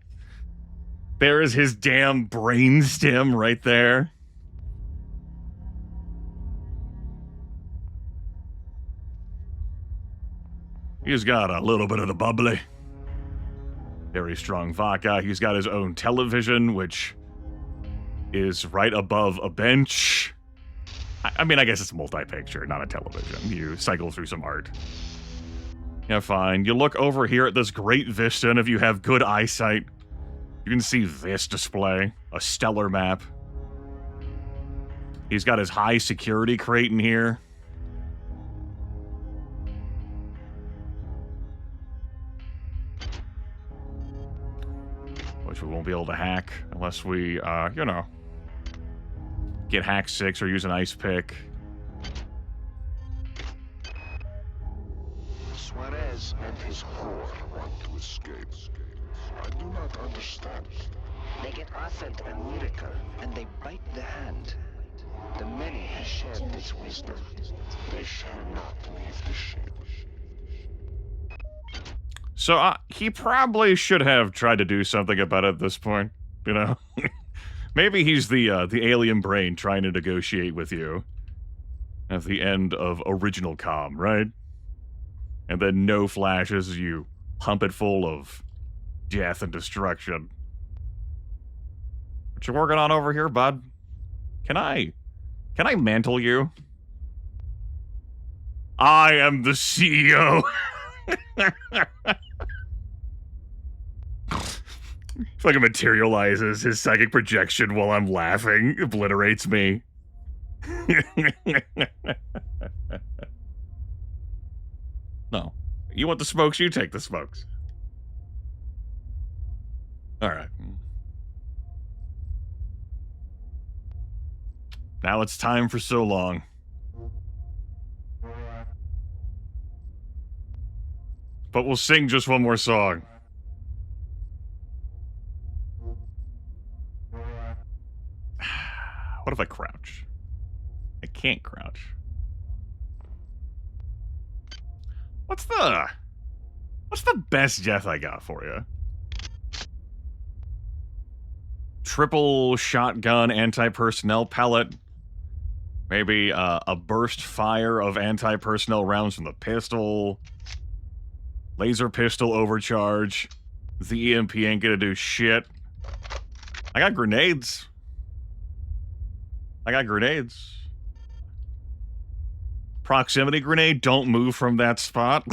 There is his damn brainstem right there. He's got a little bit of the bubbly. Very strong vodka. He's got his own television, which is right above a bench. I mean, I guess it's multi-picture, not a television. You cycle through some art. Yeah, fine. You look over here at this great vista, and if you have good eyesight, you can see this display, a stellar map. He's got his high security crate in here. Which we won't be able to hack unless we, you know, get hack 6 or use an ice pick. Suarez and his core want to escape. I do not understand. They get offered a miracle, and they bite the hand. The many have shared this wisdom. They shall not leave the ship. So, he probably should have tried to do something about it at this point, you know? Maybe he's the alien brain trying to negotiate with you at the end of Original Com, right? And then no flashes, you pump it full of death and destruction. What you working on over here, bud? Can I mantle you? I am the CEO. Fucking materializes his psychic projection while I'm laughing, obliterates me. No. You want the smokes, you take the smokes. Alright. Now it's time for so long. But we'll sing just one more song. What if I crouch? I can't crouch. What's the best death I got for you? Triple shotgun anti-personnel pellet. Maybe a burst fire of anti-personnel rounds from the pistol. Laser pistol overcharge. The EMP ain't gonna do shit. I got grenades. Proximity grenade, don't move from that spot.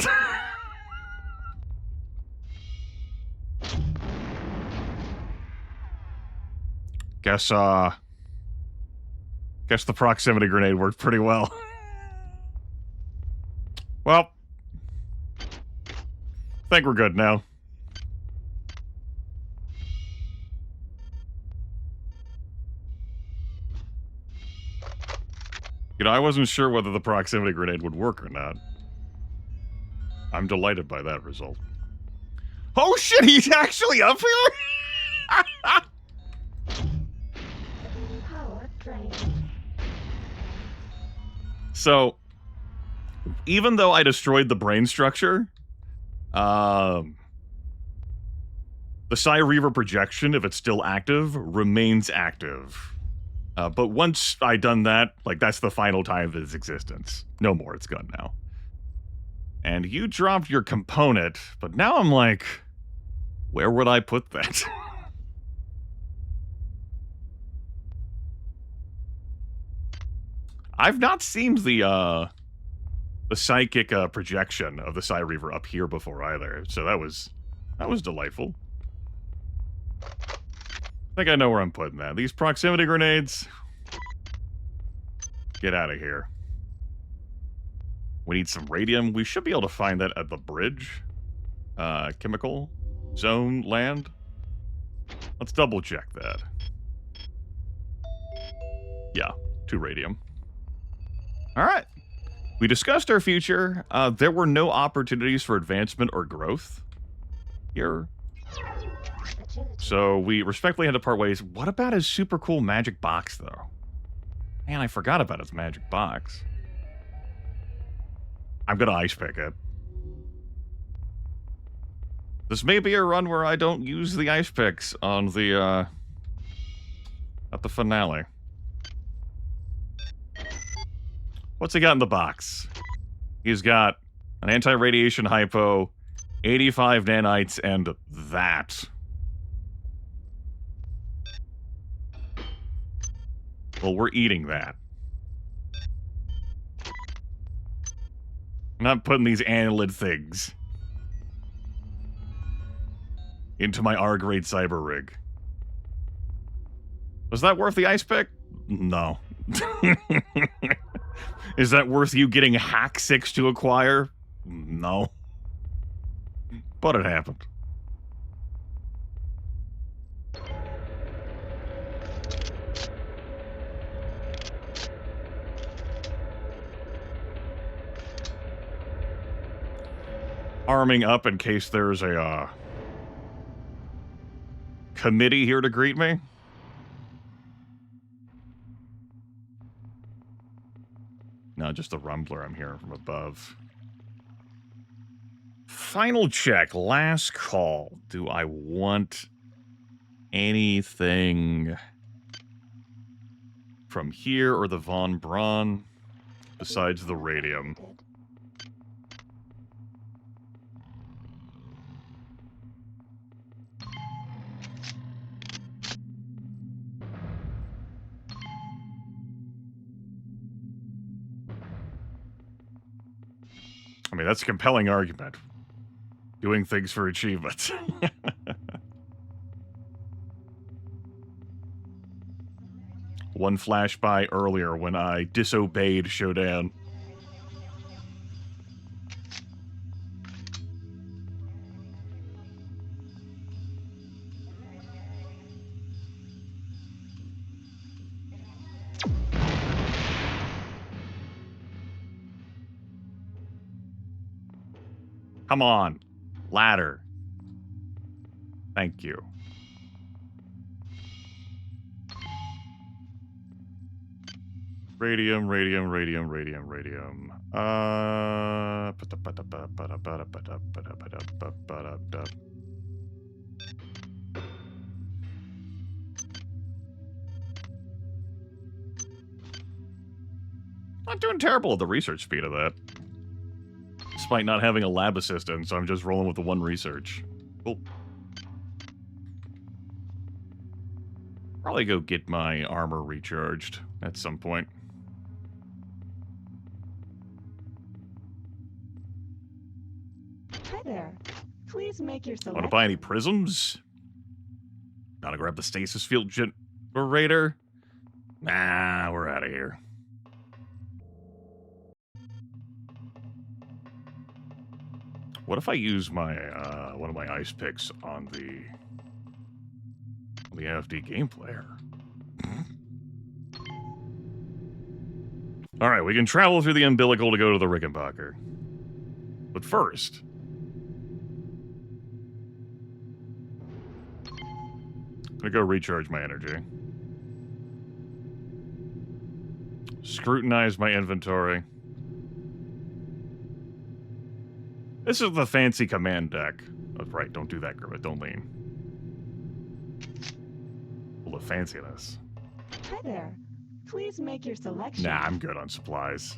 Guess the proximity grenade worked pretty well. Well, I think we're good now. You know, I wasn't sure whether the proximity grenade would work or not. I'm delighted by that result. Oh shit, he's actually up here? So, even though I destroyed the brain structure, the Psi Reaver projection, if it's still active, remains active. But once I done that, like, that's the final time of its existence. No more, it's gone now. And you dropped your component, but now I'm like, where would I put that? I've not seen the psychic projection of the Psi Reaver up here before either, so that was delightful. I think I know where I'm putting that. These proximity grenades. Get out of here. We need some radium. We should be able to find that at the bridge. Chemical zone land. Let's double check that. Yeah, 2 radium. Alright. We discussed our future. There were no opportunities for advancement or growth here. So we respectfully had to part ways. What about his super cool magic box, though? Man, I forgot about his magic box. I'm gonna ice pick it. This may be a run where I don't use the ice picks on the, at the finale. What's he got in the box? He's got an anti-radiation hypo, 85 nanites and that. Well, we're eating that. I'm not putting these annelid things into my R-grade cyber rig. Was that worth the ice pick? No. Is that worth you getting hack 6 to acquire? No. But it happened. Arming up in case there's a committee here to greet me. No, just the rumbler I'm hearing from above. Final check, last call. Do I want anything from here or the Von Braun besides the radium? I mean, that's a compelling argument. Doing things for achievements. One flash by earlier when I disobeyed Shodan. Come on. Ladder. Thank you. Radium. Not doing terrible at the research speed of that. Despite not having a lab assistant, so I'm just rolling with the one research. Cool. Probably go get my armor recharged at some point. Hi there. Please make your selection. Want to buy any prisms? Gotta grab the stasis field generator? Nah, we're out of here. What if I use my one of my ice picks on the FD game player? Alright, we can travel through the umbilical to go to the Rickenbacker. But first, I'm gonna go recharge my energy. Scrutinize my inventory. This is the fancy command deck. Oh, right, don't do that, Grimith. Don't lean. Full of fanciness. Hi there. Please make your selection. Nah, I'm good on supplies.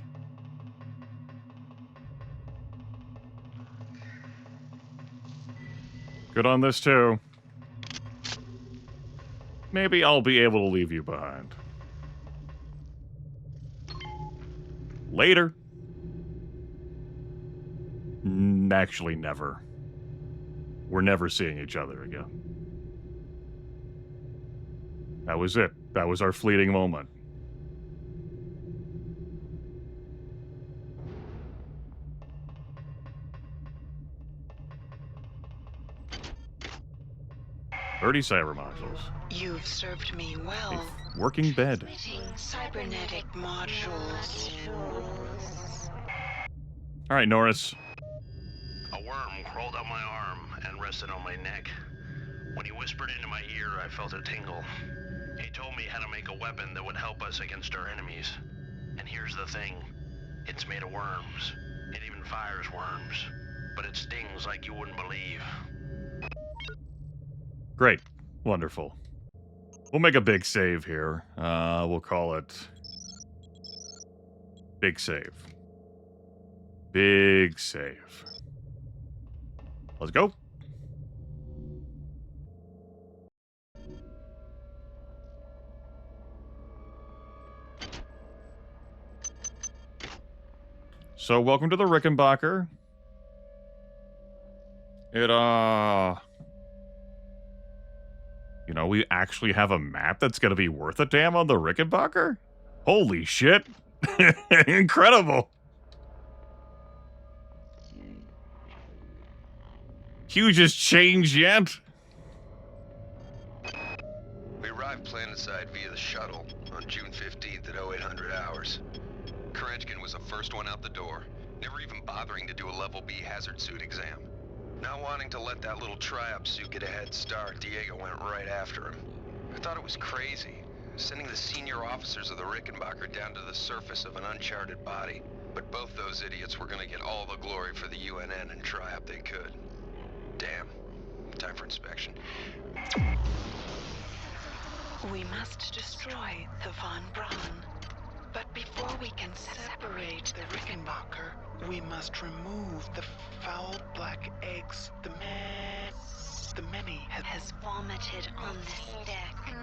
Good on this, too. Maybe I'll be able to leave you behind. Later. Actually, never. We're never seeing each other again. That was it. That was our fleeting moment. "30 cyber modules. You've served me well. A working bed. Transmitting cybernetic modules. Alright, Norris. A worm crawled up my arm and rested on my neck. When he whispered into my ear, I felt a tingle. He told me how to make a weapon that would help us against our enemies. And here's the thing. It's made of worms. It even fires worms. But it stings like you wouldn't believe. Great. Wonderful. We'll make a big save here. We'll call it... Big save. Big save. Let's go. So, welcome to the Rickenbacker. You know, we actually have a map that's gonna be worth a damn on the Rickenbacker? Holy shit. Incredible. Hugest change yet. We arrived planetside via the shuttle on June 15th at 0800 hours. Kerenskin was the first one out the door, never even bothering to do a level B hazard suit exam. Not wanting to let that little tri-op suit get a head start, Diego went right after him. I thought it was crazy, sending the senior officers of the Rickenbacker down to the surface of an uncharted body. But both those idiots were gonna get all the glory for the UNN and tri-op they could. Damn. Time for inspection. We must destroy the Von Braun. But before we can separate the Rickenbacker, we must remove the foul black eggs the many has vomited on this deck.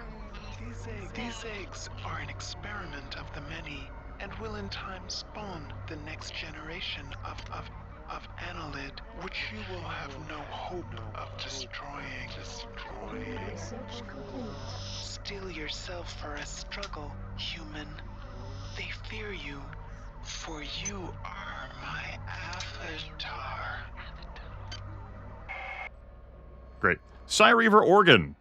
These eggs are an experiment of the many, and will in time spawn the next generation of Annelid, which you will have no hope of destroying. Research complete. Steel yourself for a struggle, human. They fear you, for you are my avatar. Great. Reaver Organ.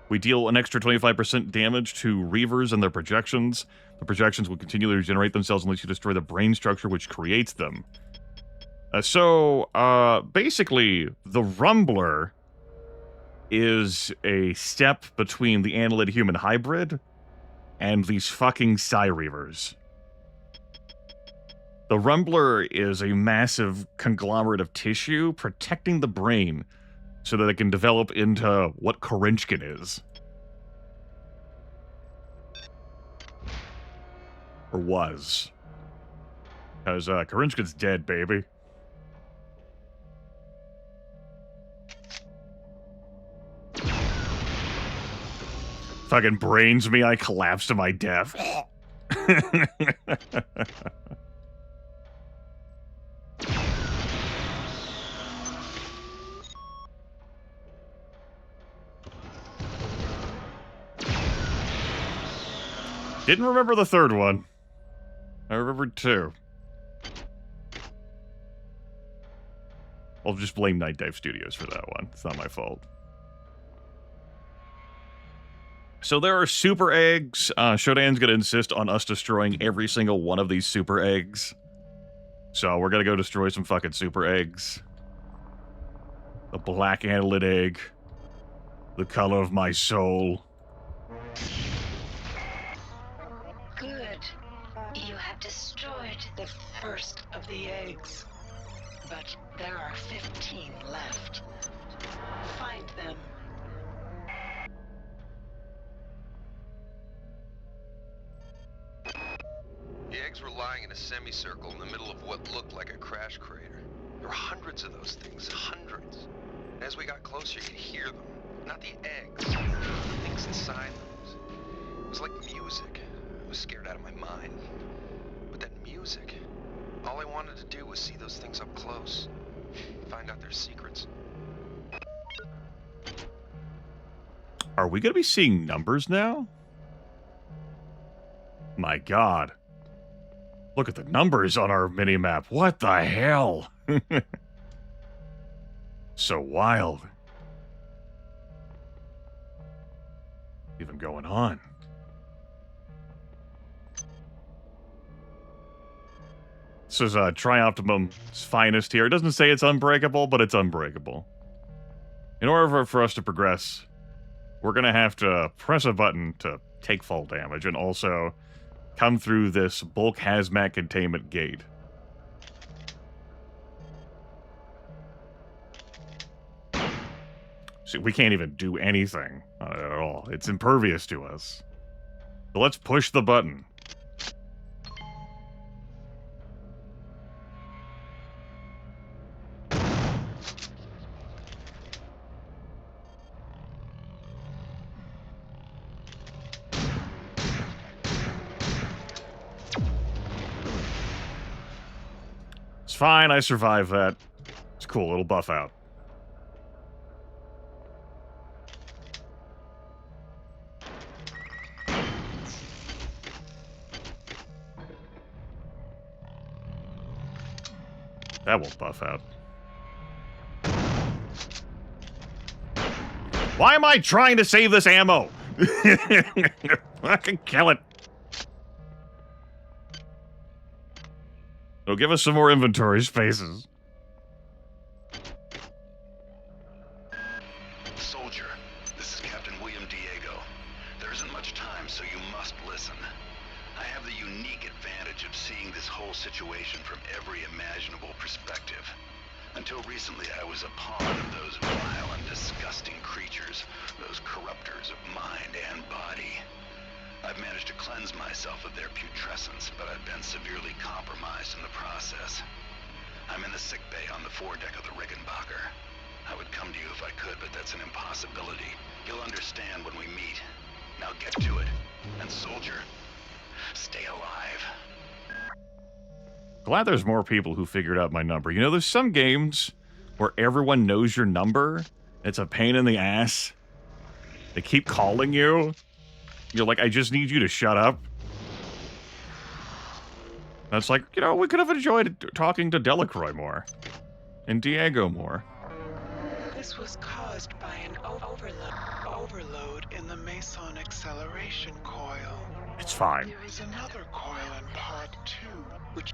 We deal an extra 25% damage to Reavers and their projections. The projections will continually regenerate themselves unless you destroy the brain structure which creates them. Basically, the Rumbler is a step between the Annelid human hybrid and these fucking Reavers. The Rumbler is a massive conglomerate of tissue protecting the brain so that it can develop into what Kerenskin is. Or was. Because Kerenskin's dead, baby. Fucking brains me, I collapse to my death. Didn't remember the third one. I remembered two. I'll just blame Nightdive Studios for that one. It's not my fault. So there are super eggs. Shodan's gonna insist on us destroying every single one of these super eggs. So we're gonna go destroy some fucking super eggs. The black Annelid egg. The color of my soul. Good. You have destroyed the first Of the eggs. But there are 15 left. Find them. The eggs were lying in a semicircle in the middle of what looked like a crash crater. There were hundreds of those things, hundreds. And as we got closer, you could hear them. Not the eggs, the things inside them. It was like music. I was scared out of my mind. But that music, all I wanted to do was see those things up close. Find out their secrets. Are we gonna be seeing numbers now? My god. Look at the numbers on our minimap. What the hell? So wild. Even going on. This is Trioptimum's finest here. It doesn't say it's unbreakable, but it's unbreakable. In order for us to progress, we're going to have to press a button to take fall damage and also come through this bulk hazmat containment gate. See, we can't even do anything at all. It's impervious to us. So let's push the button. fine, I survived that. It's cool, it'll buff out. That won't buff out. Why am I trying to save this ammo? I can kill it. It'll give us some more inventory spaces. Soldier, this is Captain William Diego. There isn't much time, so you must listen. I have the unique advantage of seeing this whole situation from every imaginable perspective. Until recently, I was a pawn of those vile and disgusting creatures, those corruptors of mind and body. I've managed to cleanse myself of their putrescence, but I've been severely compromised in the process. I'm in the sick bay on the foredeck of the Rickenbacker. I would come to you if I could, but that's an impossibility. You'll understand when we meet. Now get to it. And soldier, stay alive. Glad there's more people who figured out my number. You know, there's some games where everyone knows your number. It's a pain in the ass. They keep calling you. You're like, I just need you to shut up. That's like, you know, we could have enjoyed talking to Delacroix more. And Diego more. This was caused by an overload in the Meson acceleration coil. It's fine. There is another coil in Pod 2,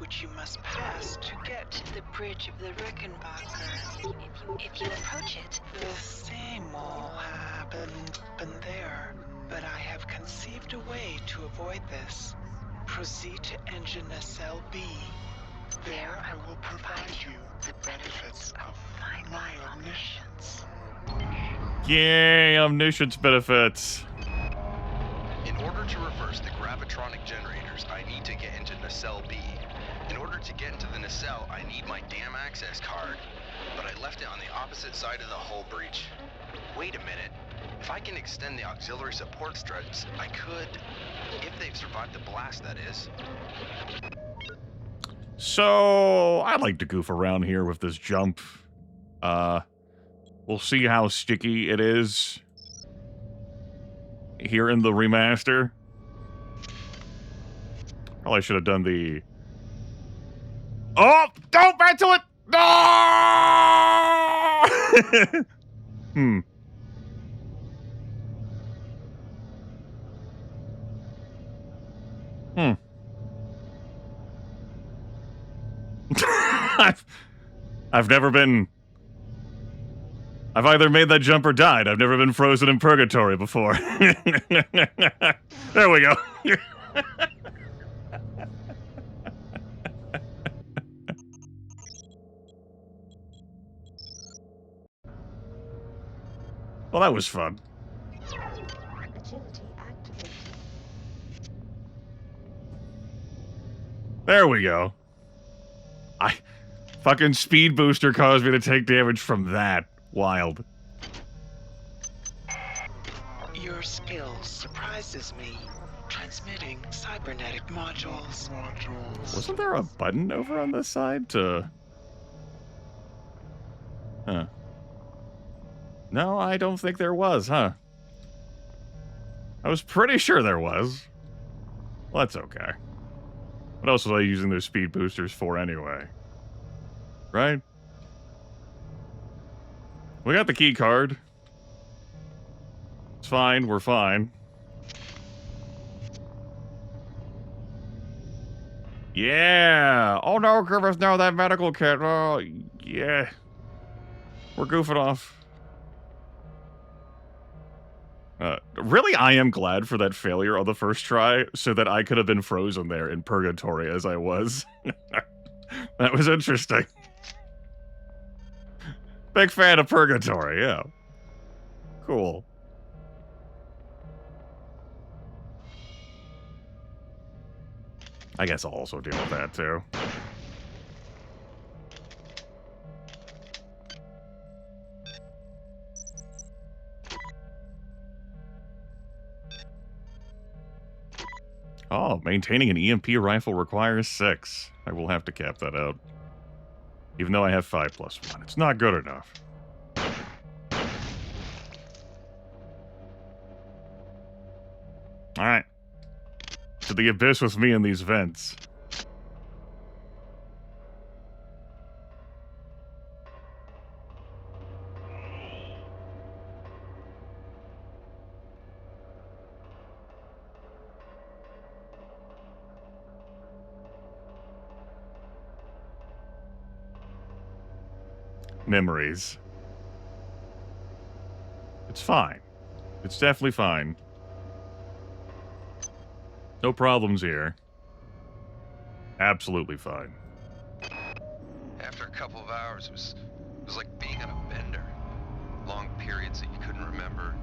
which you must pass to get To the bridge of the Rickenbacker. If you approach it, the same will happen there. But I have conceived a way to avoid this. Proceed to engine nacelle B. There I will provide you the benefits of my omniscience. Yay, omniscience benefits. In order to reverse the gravitronic generators, I need to get into nacelle B. In order to get into the nacelle, I need my damn access card. But I left it on the opposite side of the hull breach. Wait a minute. If I can extend the auxiliary support struts, I could. If they've survived the blast, that is. So, I like to goof around here with this jump. We'll see how sticky it is here in the remaster. Probably should have done the... Oh! Don't back to it! No! I've never been... I've either made that jump or died. I've never been frozen in purgatory before. There we go. Well, that was fun. Agility activated. There we go. Fucking speed booster caused me to take damage from that. Wild. Your skill surprises me. Transmitting cybernetic modules. Wasn't there a button over on this side to... Huh. No, I don't think there was, huh? I was pretty sure there was. Well, that's okay. What else was I using those speed boosters for anyway? Right? We got the key card. It's fine, we're fine. Yeah! Oh no, Grimith, no, that medical kit. Oh, yeah. We're goofing off. Really, I am glad for that failure on the first try, so that I could have been frozen there in purgatory as I was. That was interesting. Big fan of purgatory, yeah. Cool. I guess I'll also deal with that, too. Oh, maintaining an EMP rifle requires 6. I will have to cap that out. Even though I have 5+1. It's not good enough. Alright. To the abyss with me in these vents. Memories. It's fine. It's definitely fine. No problems here. Absolutely fine. After a couple of hours, it was like being on a bender. Long periods that you couldn't remember.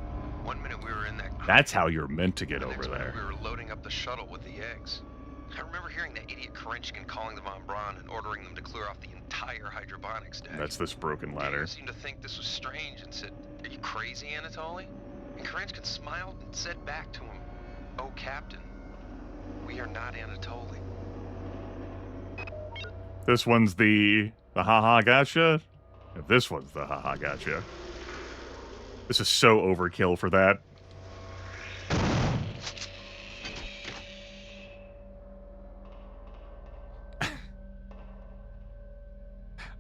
1 minute we were in that... That's how you're meant to get over there. We were loading up the shuttle with the eggs. I remember hearing that idiot Korenchkin calling the Von Braun and ordering them to clear off the entire hydroponics deck. That's this broken ladder. They seemed to think this was strange and said, "Are you crazy, Anatoly?" And Korenchkin smiled and said back to him, "Oh, Captain, we are not Anatoly." This one's the haha gotcha? If this one's the haha gotcha. This is so overkill for that.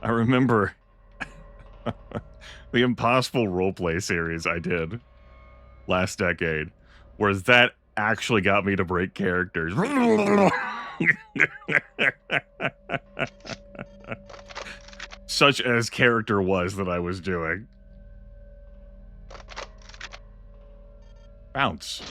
I remember the Impossible Roleplay series I did last decade, where that actually got me to break characters. Such as character was that I was doing. Bounce.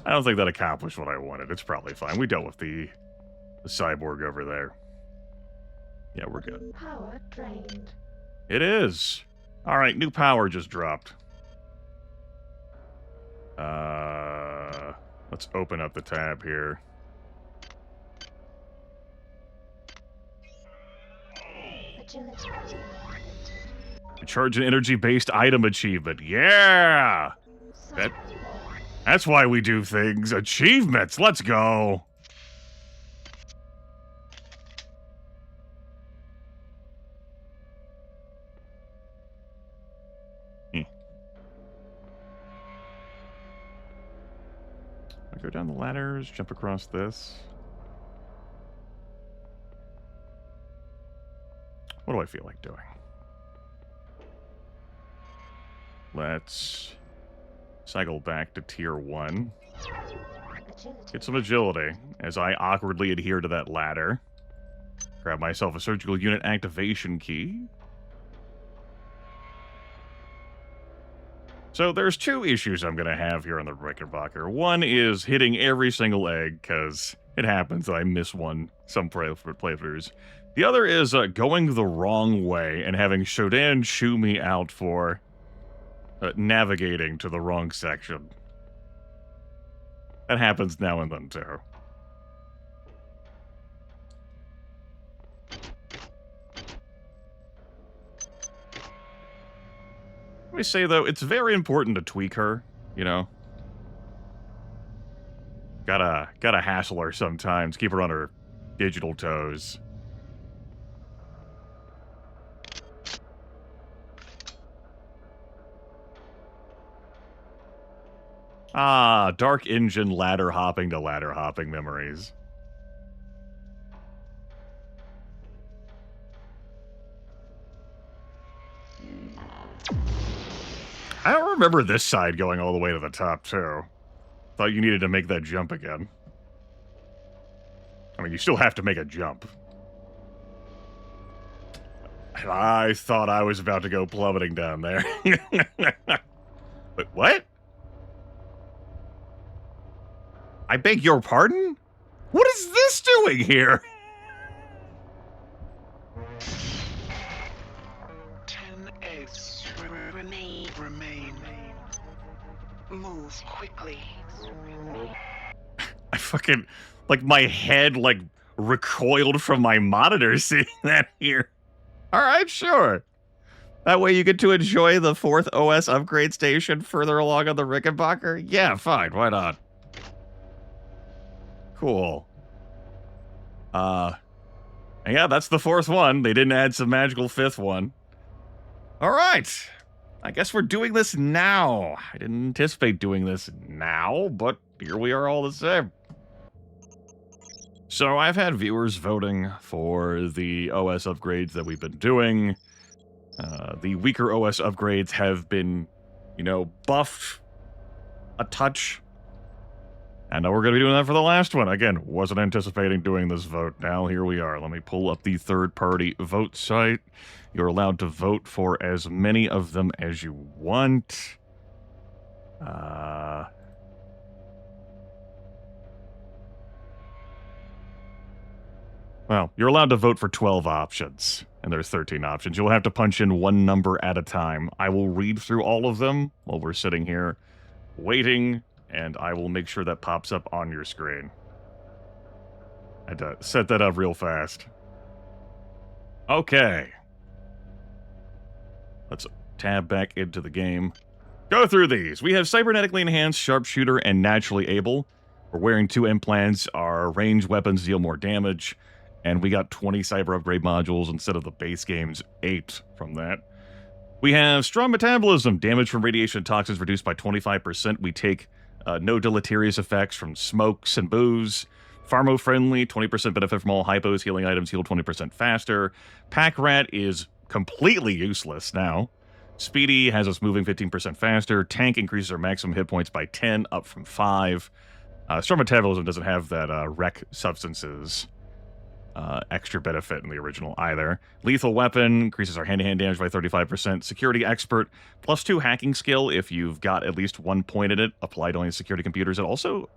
I don't think that accomplished what I wanted. It's probably fine. We dealt with the cyborg over there. Yeah, we're good. Power drained. It is. All right, new power just dropped. Let's open up the tab here. Agility. Recharge an energy-based item achievement. Yeah! That's why we do things. Achievements. Let's go. I go down the ladders, jump across this. What do I feel like doing? Let's cycle back to tier 1. Get some agility as I awkwardly adhere to that ladder. Grab myself a surgical unit activation key. So there's two issues I'm going to have here on the Rickenbacker. One is hitting every single egg, because it happens that I miss one some playthroughs. The other is going the wrong way and having Shodan chew me out for navigating to the wrong section. That happens now and then, too. Let me say, though, it's very important to tweak her, you know? Gotta hassle her sometimes, keep her on her digital toes. Ah, Dark Engine ladder hopping to ladder hopping memories. I don't remember this side going all the way to the top, too. Thought you needed to make that jump again. I mean, you still have to make a jump. I thought I was about to go plummeting down there. But what? I beg your pardon? What is this doing here? 10 eggs Remain. remain. Move quickly. I fucking, like, my head, like, recoiled from my monitor seeing that here. Alright, sure. That way you get to enjoy the 4th OS upgrade station further along on the Rickenbacker? Yeah, fine, why not? Cool. And yeah, that's the fourth one. They didn't add some magical fifth one. All right. I guess we're doing this now. I didn't anticipate doing this now, but here we are all the same. So I've had viewers voting for the OS upgrades that we've been doing. The weaker OS upgrades have been, you know, buffed a touch. And we're going to be doing that for the last one. Again, wasn't anticipating doing this vote. Now here we are. Let me pull up the third-party vote site. You're allowed to vote for as many of them as you want. Well, you're allowed to vote for 12 options, and there's 13 options. You'll have to punch in one number at a time. I will read through all of them while we're sitting here waiting, and I will make sure that pops up on your screen. I had to set that up real fast. Okay. Let's tab back into the game. Go through these. We have cybernetically enhanced, sharpshooter, and naturally able. We're wearing 2 implants. Our ranged weapons deal more damage. And we got 20 cyber upgrade modules instead of the base game's 8 from that. We have strong metabolism. Damage from radiation and toxins reduced by 25%. We take no deleterious effects from smokes and booze. Pharmo-friendly, 20% benefit from all hypos. Healing items heal 20% faster. Pack Rat is completely useless now. Speedy has us moving 15% faster. Tank increases our maximum hit points by 10, up from 5. Strong metabolism doesn't have that wreck substances extra benefit in the original either. Lethal weapon increases our hand-to-hand damage by 35%. Security expert, +2 hacking skill if you've got at least 1 point in it, applied only to security computers. It also,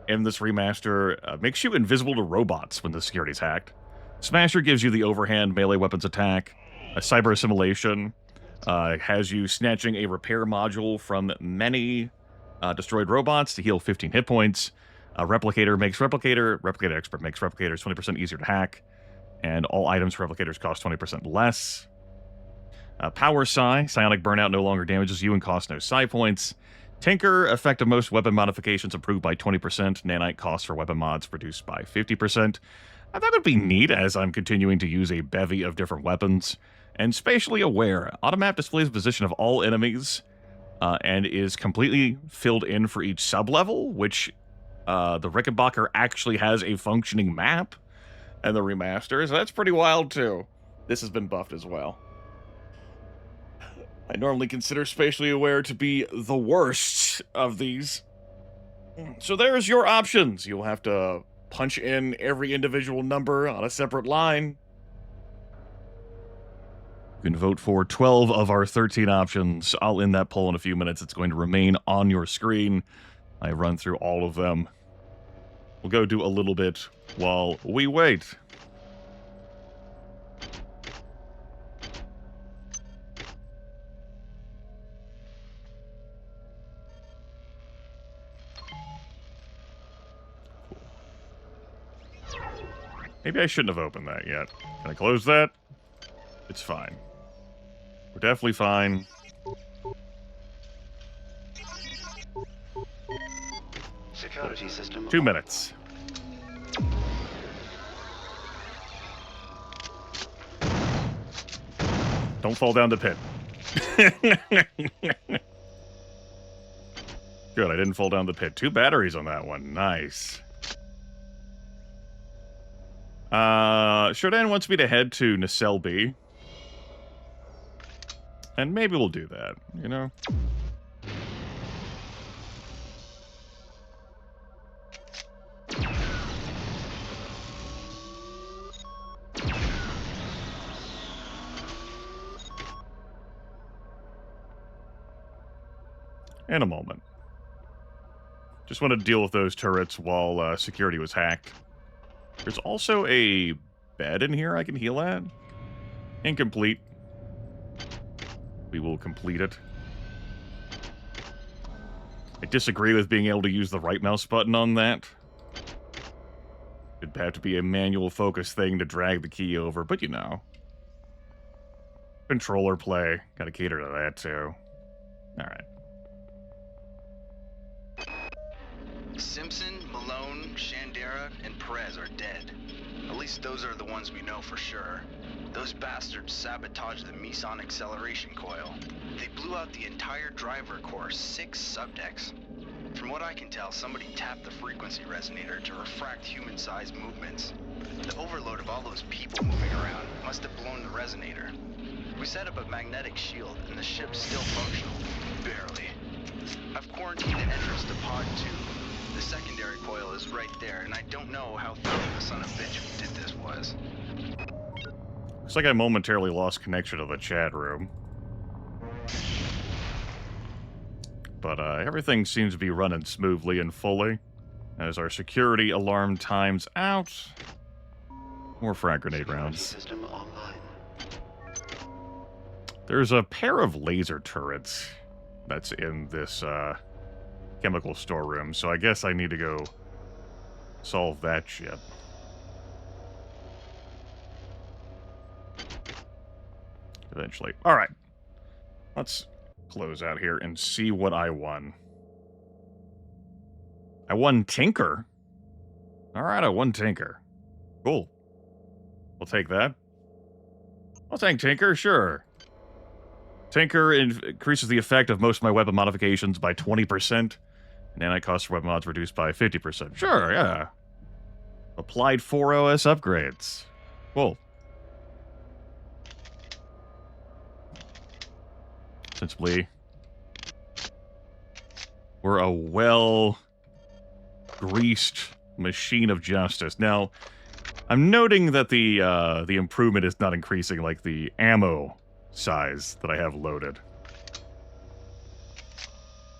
in this remaster, makes you invisible to robots when the security's hacked. Smasher gives you the overhand melee weapons attack. A cyber assimilation has you snatching a repair module from many destroyed robots to heal 15 hit points. Replicator makes Replicator. Replicator Expert makes Replicators 20% easier to hack. And all items for Replicators cost 20% less. Power Psi. Psionic Burnout no longer damages you and costs no Psi points. Tinker. Effect of most weapon modifications improved by 20%. Nanite cost for weapon mods reduced by 50%. I thought it'd be neat as I'm continuing to use a bevy of different weapons. And Spatially Aware. Automap displays the position of all enemies and is completely filled in for each sub-level, which the Rickenbacker actually has a functioning map and the remaster, so that's pretty wild too. This has been buffed as well. I normally consider Spatially Aware to be the worst of these. So there's your options. You'll have to punch in every individual number on a separate line. You can vote for 12 of our 13 options. I'll end that poll in a few minutes. It's going to remain on your screen. I run through all of them. We'll go do a little bit while we wait. Maybe I shouldn't have opened that yet. Can I close that? It's fine. We're definitely fine. Security system. 2 minutes. Don't fall down the pit. Good, I didn't fall down the pit. 2 batteries on that one. Nice. Shodan wants me to head to Nacelle B. And maybe we'll do that, you know? In a moment. Just want to deal with those turrets while security was hacked. There's also a bed in here I can heal at. Incomplete. We will complete it. I disagree with being able to use the right mouse button on that. It'd have to be a manual focus thing to drag the key over, but you know. Controller play. Gotta cater to that too. Alright. Simpson, Malone, Shandera, and Perez are dead. At least those are the ones we know for sure. Those bastards sabotaged the meson acceleration coil. They blew out the entire driver core, 6 subdecks. From what I can tell, somebody tapped the frequency resonator to refract human-sized movements. The overload of all those people moving around must have blown the resonator. We set up a magnetic shield, and the ship's still functional. Barely. I've quarantined the entrance to Pod 2. The secondary coil is right there, and I don't know how thorough the son of bitch who did this was. Looks like I momentarily lost connection to the chat room. But everything seems to be running smoothly and fully. As our security alarm times out. More frag grenade rounds. System online. There's a pair of laser turrets that's in this chemical storeroom, so I guess I need to go solve that shit. Eventually. Alright. Let's close out here and see what I won. I won Tinker. Alright, I won Tinker. Cool. We'll take that. I'll take Tinker, sure. Tinker increases the effect of most of my weapon modifications by 20%, and anti-cost for weapon mods reduced by 50%. Sure, yeah. Applied 4 OS upgrades. Cool. Sensibly, we're a well-greased machine of justice. Now, I'm noting that the improvement is not increasing like the ammo size that I have loaded.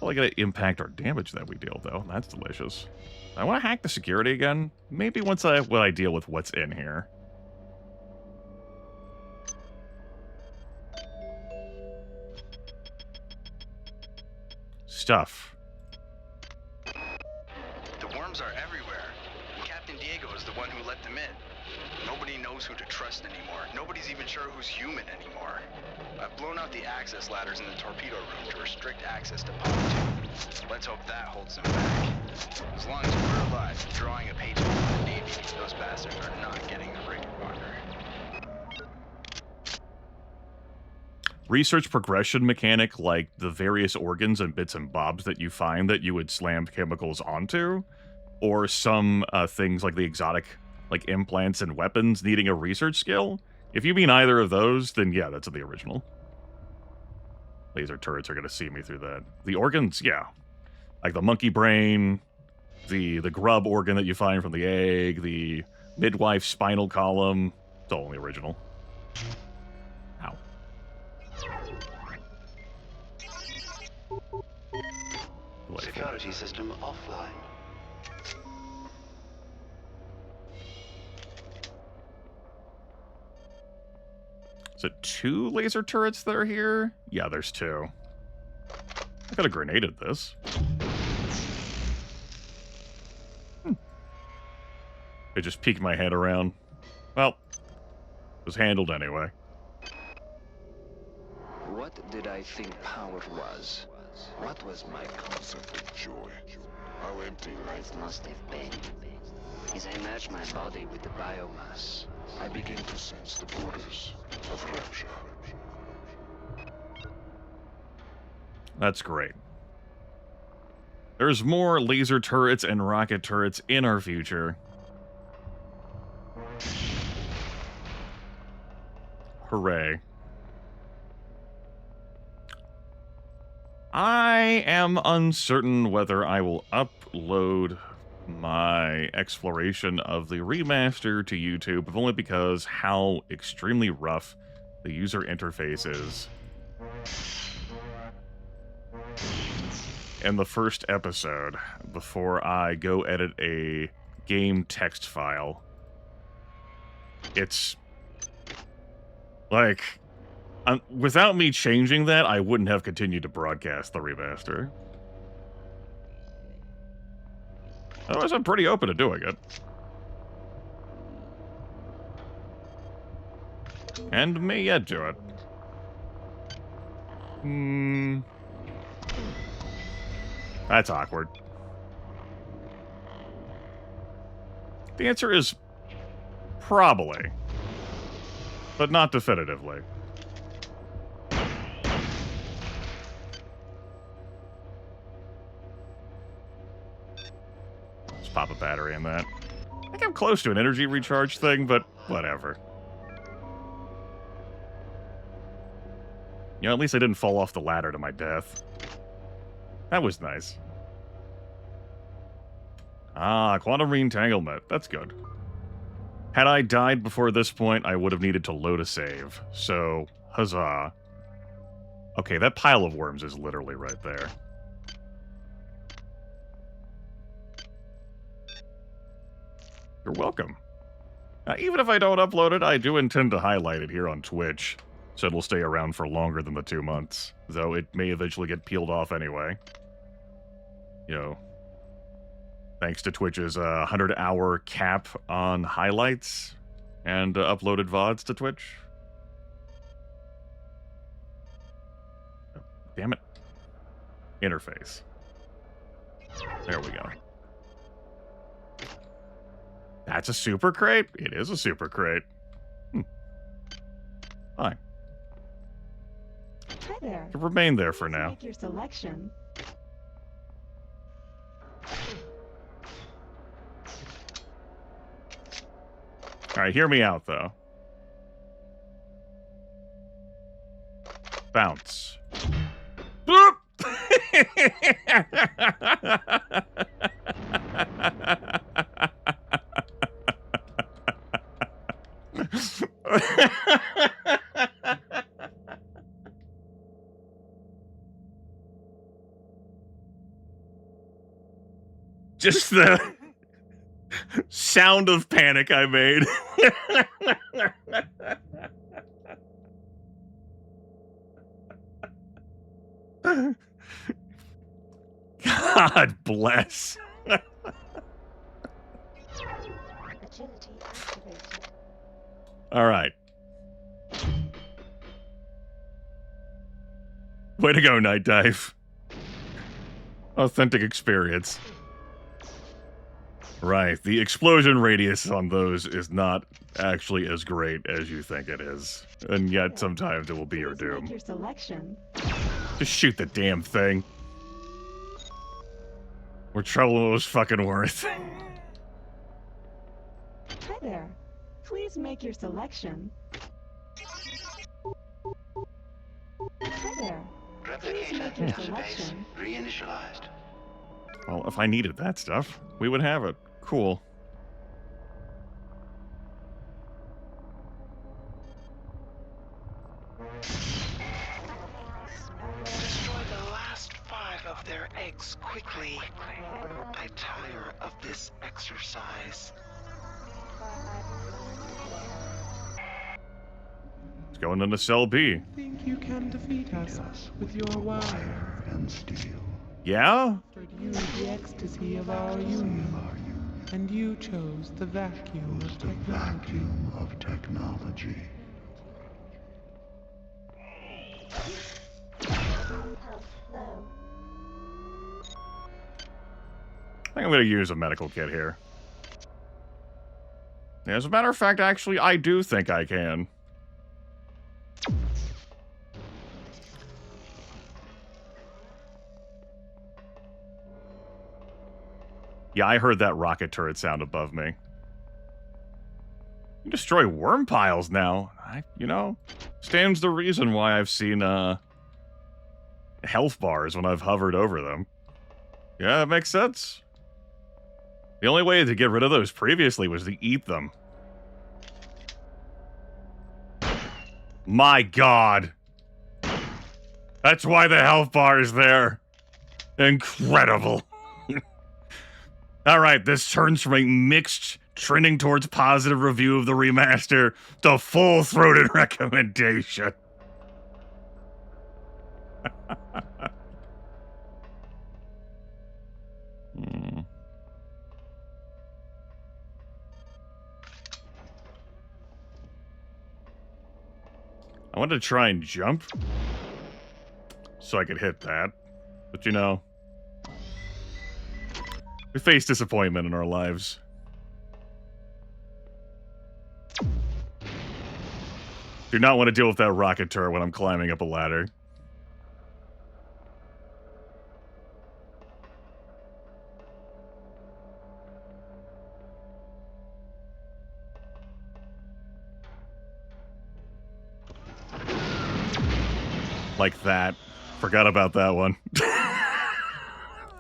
Probably gonna impact our damage that we deal, though. That's delicious. I want to hack the security again. Maybe once I deal with what's in here. Stuff. The worms are everywhere. Captain Diego is the one who let them in. Nobody knows who to trust anymore. Nobody's even sure who's human anymore. I've blown out the access ladders in the torpedo room to restrict access to Pod 2. Let's hope that holds them back. As long as we're alive, drawing a paycheck from the Navy, those bastards are not getting the rig partner. Research progression mechanic, like the various organs and bits and bobs that you find that you would slam chemicals onto, or some things like the exotic, like implants and weapons needing a research skill. If you mean either of those, then yeah, that's the original. Laser turrets are going to see me through that. The organs, yeah. Like the monkey brain, the grub organ that you find from the egg, the midwife spinal column. It's all in the original. Ow. Security system offline. Is it 2 laser turrets that are here? Yeah, there's 2. I could have grenaded this. It just peeked my head around. Well, it was handled anyway. What did I think power was? What was my Concept of joy. How empty life must have been? As I merge my body with the biomass, I begin to sense the borders of rapture. That's great. There's more laser turrets and rocket turrets in our future. Hooray. I am uncertain whether I will upload my exploration of the remaster to YouTube, if only because how extremely rough the user interface is. In the first episode, before I go edit a game text file, it's like, without me changing that, I wouldn't have continued to broadcast the remaster. Otherwise, I'm pretty open to doing it. And may yet do it. That's awkward. The answer is probably, but not definitively. Let's pop a battery in that. I think I'm close to an energy recharge thing, but whatever. You know, at least I didn't fall off the ladder to my death. That was nice. Ah, quantum re-entanglement. That's good. Had I died before this point, I would have needed to load a save. So, huzzah. Okay, that pile of worms is literally right there. You're welcome. Even if I don't upload it, I do intend to highlight it here on Twitch, so it'll stay around for longer than the 2 months, though it may eventually get peeled off anyway. You know, thanks to Twitch's 100-hour cap on highlights and uploaded VODs to Twitch. Oh, damn it. Interface. There we go. That's a super crate? It is a super crate. Fine. Hi there. Can remain there for now. Make your selection. Alright, hear me out, though. Bounce. Boop! Just the sound of panic I made. God bless. Agility activated. All right. Way to go, Nightdive. Authentic experience. Right, the explosion radius on those is not actually as great as you think it is. And yet, sometimes it will be your doom. Make your selection. Just shoot the damn thing. We're trouble was fucking worth. Hi there. Please make your selection. Hi there. Please make your selection. Reinitialized. Well, if I needed that stuff, we would have it. Cool. Destroy the last 5 of their eggs quickly. I tire of this exercise. It's going into cell B. Think you can defeat us with your wire and steel. Yeah? offered you the ecstasy of our union, and you chose the vacuum of The technology. vacuum of technology. Health low. I think I'm going to use a medical kit here. As a matter of fact, actually, I do think I can. Yeah, I heard that rocket turret sound above me. You destroy worm piles now. You know, stands the reason why I've seen, health bars when I've hovered over them. Yeah, that makes sense. The only way to get rid of those previously was to eat them. My God. That's why the health bar is there. Incredible. Alright, this turns from a mixed, trending towards positive review of the remaster to full-throated recommendation. I wanted to try and jump so I could hit that. But you know, we face disappointment in our lives. Do not want to deal with that rocketeur when I'm climbing up a ladder. Like that. Forgot about that one.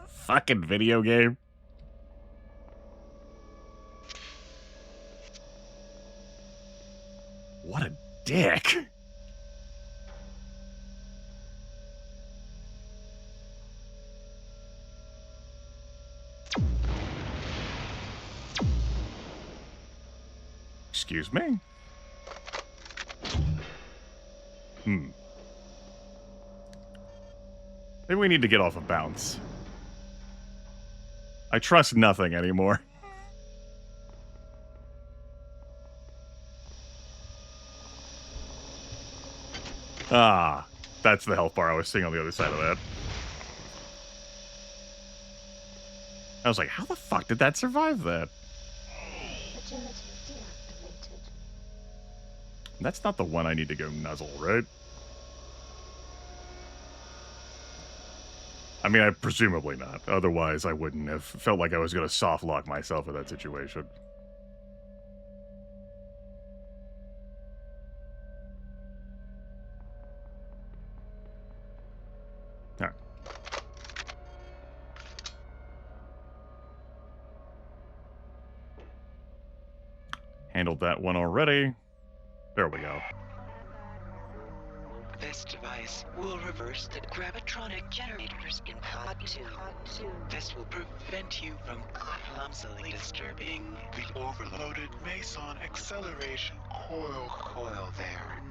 Fucking video game. What a dick. Excuse me? Maybe we need to get off of bounce. I trust nothing anymore. Ah, that's the health bar I was seeing on the other side of that. I was like, how the fuck did that survive that? Agility deactivated. That's not the one I need to go nuzzle, right? I mean, presumably not. Otherwise, I wouldn't have felt like I was going to soft lock myself in that situation. All right. Handled that one already. There we go. This device will reverse the gravitronic generators in Pod 2. This will prevent you from clumsily disturbing The overloaded Meson acceleration coil there.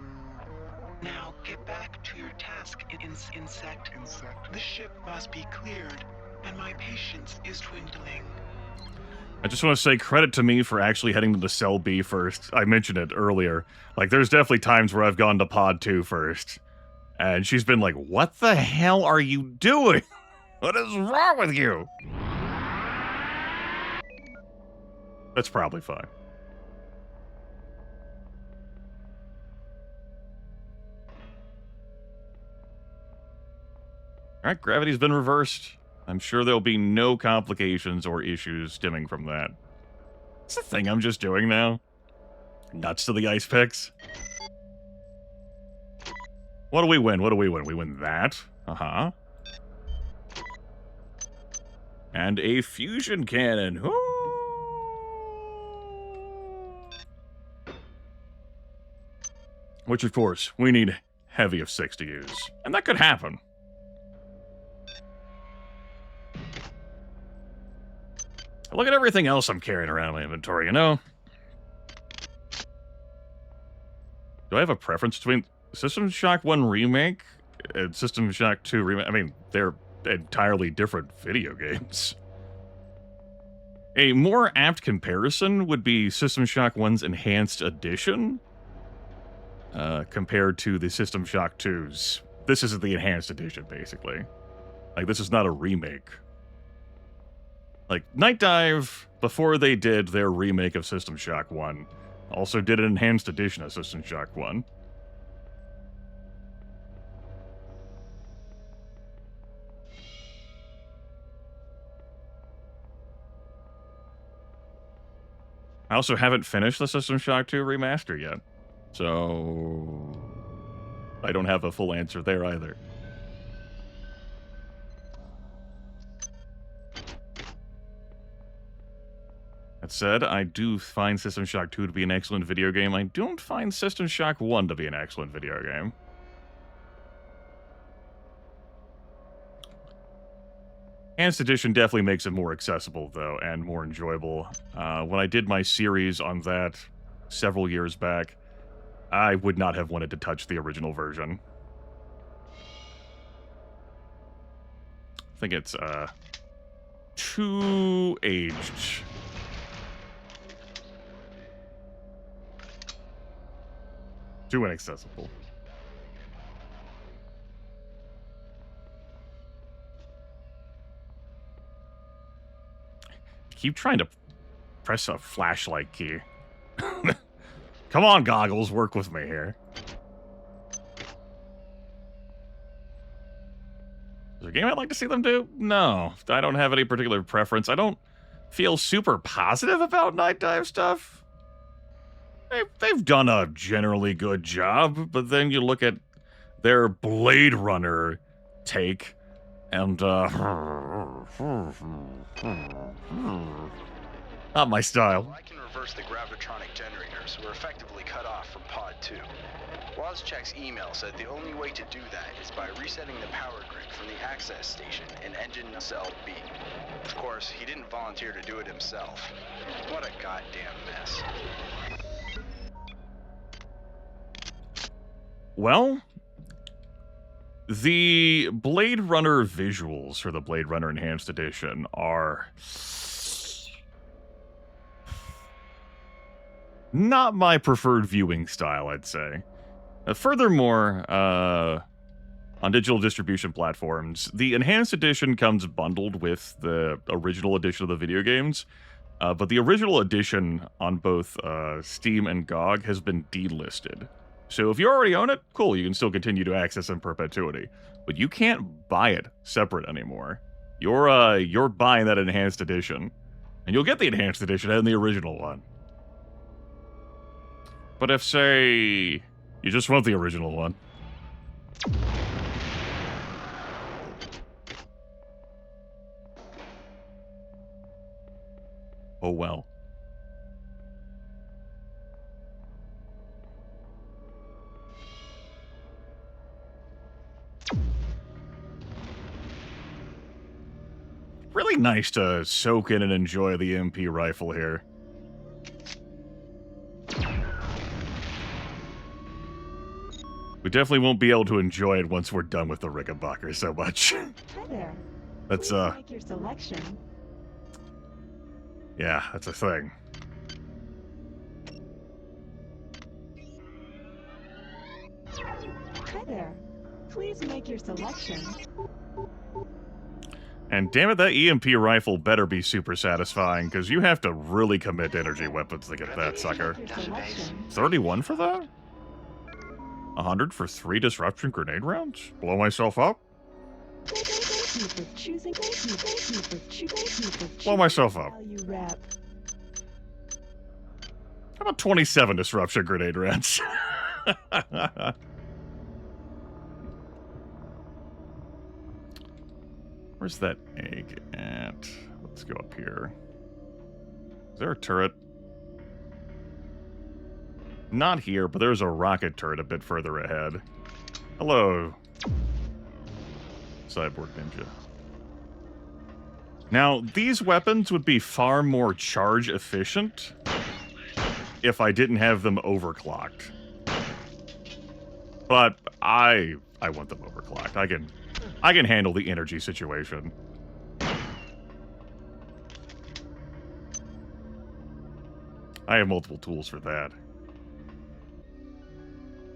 Now get back to your task, insect. The ship must be cleared, and my patience is dwindling. I just want to say credit to me for actually heading to the cell B first. I mentioned it earlier. Like, there's definitely times where I've gone to pod 2 first. And she's been like, what the hell are you doing? What is wrong with you? That's probably fine. Alright, gravity's been reversed. I'm sure there'll be no complications or issues stemming from that. It's the thing I'm just doing now. Nuts to the ice picks. What do we win? What do we win? We win that. Uh-huh. And a fusion cannon. Ooh. Which, of course, we need heavy of 6 to use. And that could happen. Look at everything else I'm carrying around in my inventory, you know? Do I have a preference between System Shock 1 Remake and System Shock 2 Remake? I mean, they're entirely different video games. A more apt comparison would be System Shock 1's Enhanced Edition compared to the System Shock 2's. This is the Enhanced Edition, basically. Like, this is not a remake. Like, Nightdive, before they did their remake of System Shock 1, also did an Enhanced Edition of System Shock 1. I also haven't finished the System Shock 2 remaster yet, so I don't have a full answer there either. That said, I do find System Shock 2 to be an excellent video game. I don't find System Shock 1 to be an excellent video game. Enhanced Edition definitely makes it more accessible, though, and more enjoyable. When I did my series on that several years back, I would not have wanted to touch the original version. I think it's, too aged. Too inaccessible. Keep trying to press a flashlight key. Come on, goggles, work with me here. there a game I'd like to see them do? No, I don't have any particular preference. I don't feel super positive about Nightdive stuff. They've done a generally good job, but then you look at their Blade Runner take, and, not my style. Well, I can reverse the gravitronic generators. We're effectively cut off from Pod 2. Wozchek's email said the only way to do that is by resetting the power grid from the access station in engine cell B. Of course, he didn't volunteer to do it himself. What a goddamn mess. Well, the Blade Runner visuals for the Blade Runner Enhanced Edition are not my preferred viewing style, I'd say. Furthermore, on digital distribution platforms, the Enhanced Edition comes bundled with the original edition of the video games, but the original edition on both Steam and GOG has been delisted. So if you already own it, cool, you can still continue to access in perpetuity. But you can't buy it separate anymore. You're buying that Enhanced Edition. And you'll get the Enhanced Edition and the original one. But if, say, you just want the original one, oh well. Really nice to soak in and enjoy the MP rifle here. We definitely won't be able to enjoy it once we're done with the Rickenbacker so much. Hi there. That's, Please make your selection. yeah, that's a thing. Hi there. Please make your selection. And damn it, that EMP rifle better be super satisfying, because you have to really commit to energy weapons to get that sucker. Your selection. 31 for that? 100 for 3 disruption grenade rounds? Blow myself up? Thank you for choosing. Thank you for choosing. Blow myself up. Value rep. How about 27 disruption grenade rounds? Where's that egg at? Let's go up here. Is there a turret? Not here, but there's a rocket turret a bit further ahead. Hello, Cyborg Ninja. Now, these weapons would be far more charge efficient if I didn't have them overclocked. But I want them overclocked. I can handle the energy situation. I have multiple tools for that.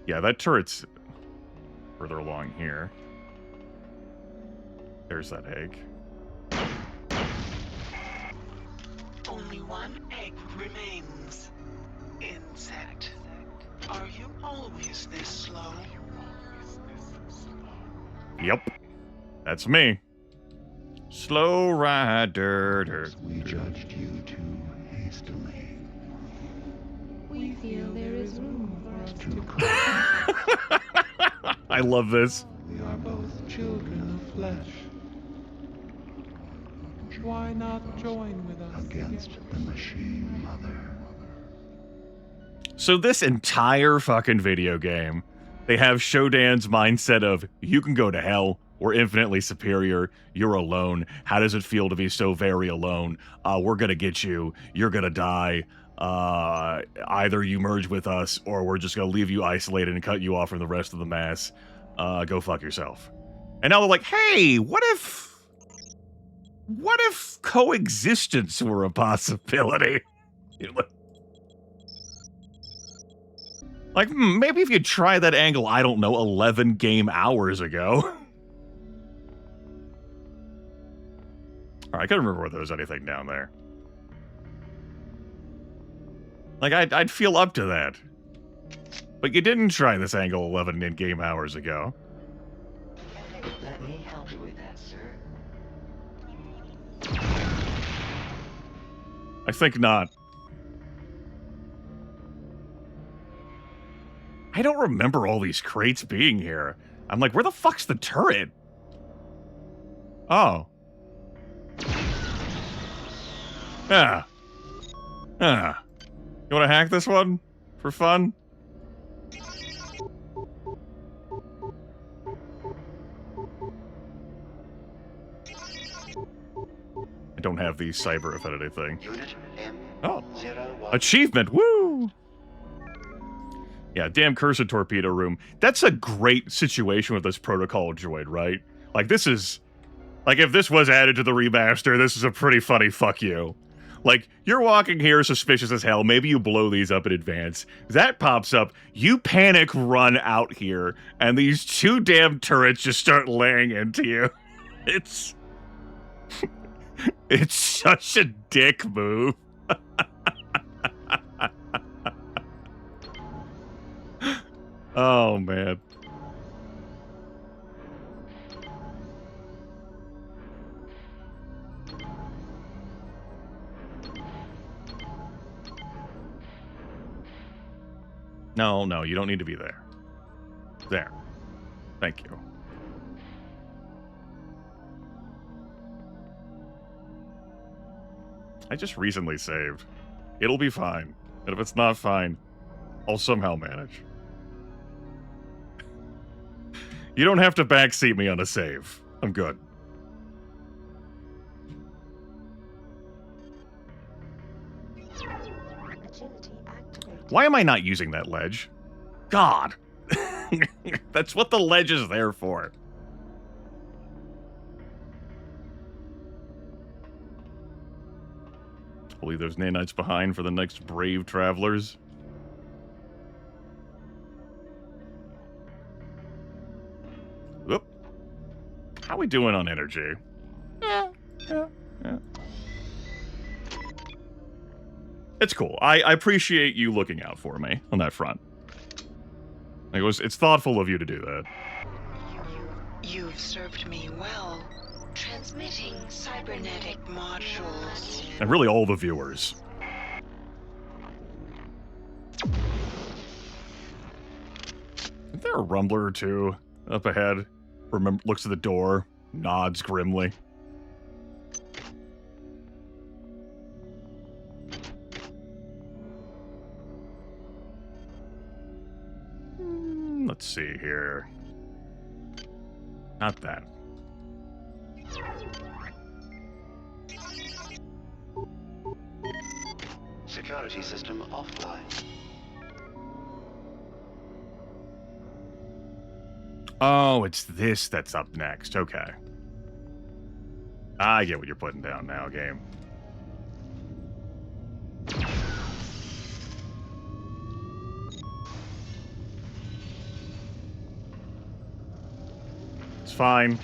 Yeah, that turret's further along here. There's that egg. Only one egg remains. Insect. Are you always this slow? Yep. That's me. Slow rider. We judged you too hastily. We feel there is room for us to I love this. We are both children of flesh. Why not join with us Against the machine, Mother. So this entire fucking video game, they have Shodan's mindset of, you can go to hell, we're infinitely superior, you're alone, how does it feel to be so very alone? We're gonna get you, you're gonna die, either you merge with us, or we're just gonna leave you isolated and cut you off from the rest of the mass. Go fuck yourself. And now they're like, hey, what if coexistence were a possibility? Like, maybe if you try that angle, I don't know, 11 game hours ago. Alright, I couldn't remember whether there was anything down there. Like, I'd feel up to that. But you didn't try this angle 11 in game hours ago. Let me help you with that, sir. I think not. I don't remember all these crates being here. I'm like, where the fuck's the turret? Oh. Yeah. Yeah. You want to hack this one? For fun? I don't have the cyber affinity thing. Oh. Achievement! Woo! Yeah, damn cursor torpedo room. That's a great situation with this protocol droid, right? Like, this is... Like, if this was added to the remaster, this is a pretty funny fuck you. Like, you're walking here suspicious as hell, maybe you blow these up in advance. That pops up, you panic run out here, and these two damn turrets just start laying into you. It's... It's such a dick move. Oh, man. No, no, you don't need to be there. There. Thank you. I just recently saved. It'll be fine. And if it's not fine, I'll somehow manage. You don't have to backseat me on a save. I'm good. Why am I not using that ledge? God! That's what the ledge is there for. I'll leave those nanites behind for the next brave travelers. Whoop. How we doing on energy? Yeah. It's cool. I appreciate you looking out for me on that front. It's thoughtful of you to do that. You've served me well. Transmitting cybernetic modules. And really all the viewers. Isn't there a rumbler or two up ahead? Looks at the door, nods grimly. Let's see here. Not that. Security system offline. Oh, it's this that's up next. Okay. I get what you're putting down now, game. It's fine.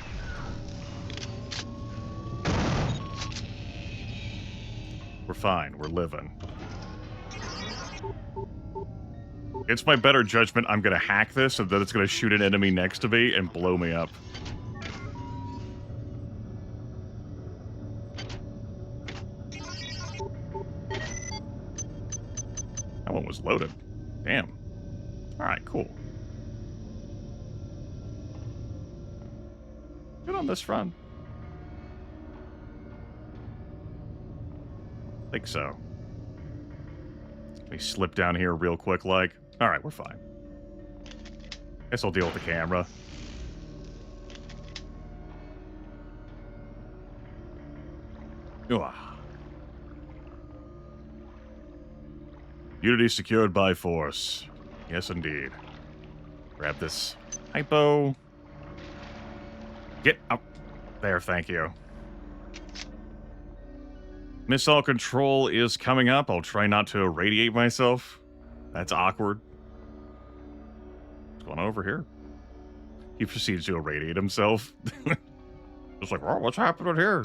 We're fine. We're living. It's my better judgment I'm gonna hack this so that it's gonna shoot an enemy next to me and blow me up. That one was loaded. Damn. Alright, cool. Good on this run. I think so. Let me slip down here real quick like. Alright, we're fine. Guess I'll deal with the camera. Ugh. Unity secured by force. Yes, indeed. Grab this hypo. Get up. There, thank you. Missile control is coming up. I'll try not to irradiate myself. That's awkward. What's going on over here? He proceeds to irradiate himself. Just like, oh, what's happening here?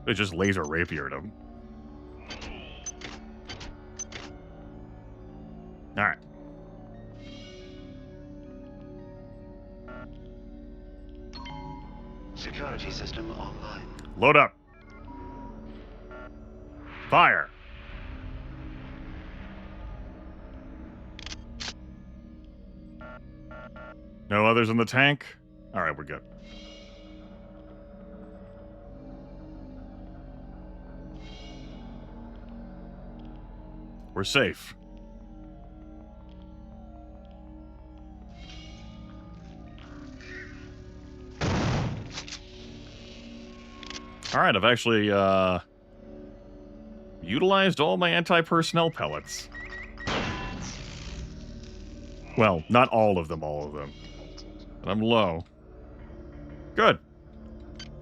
It just laser rapiered him. Alright. Security system online. Load up. Fire. No others in the tank? Alright, we're good. We're safe. Alright, I've actually, utilized all my anti-personnel pellets. Well, not all of them. And I'm low. Good.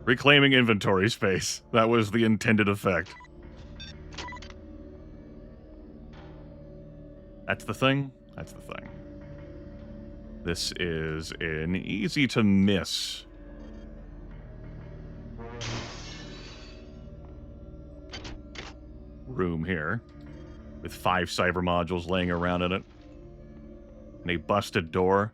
Reclaiming inventory space. That was the intended effect. That's the thing? That's the thing. This is an easy to miss room here, with 5 cyber modules laying around in it, and a busted door.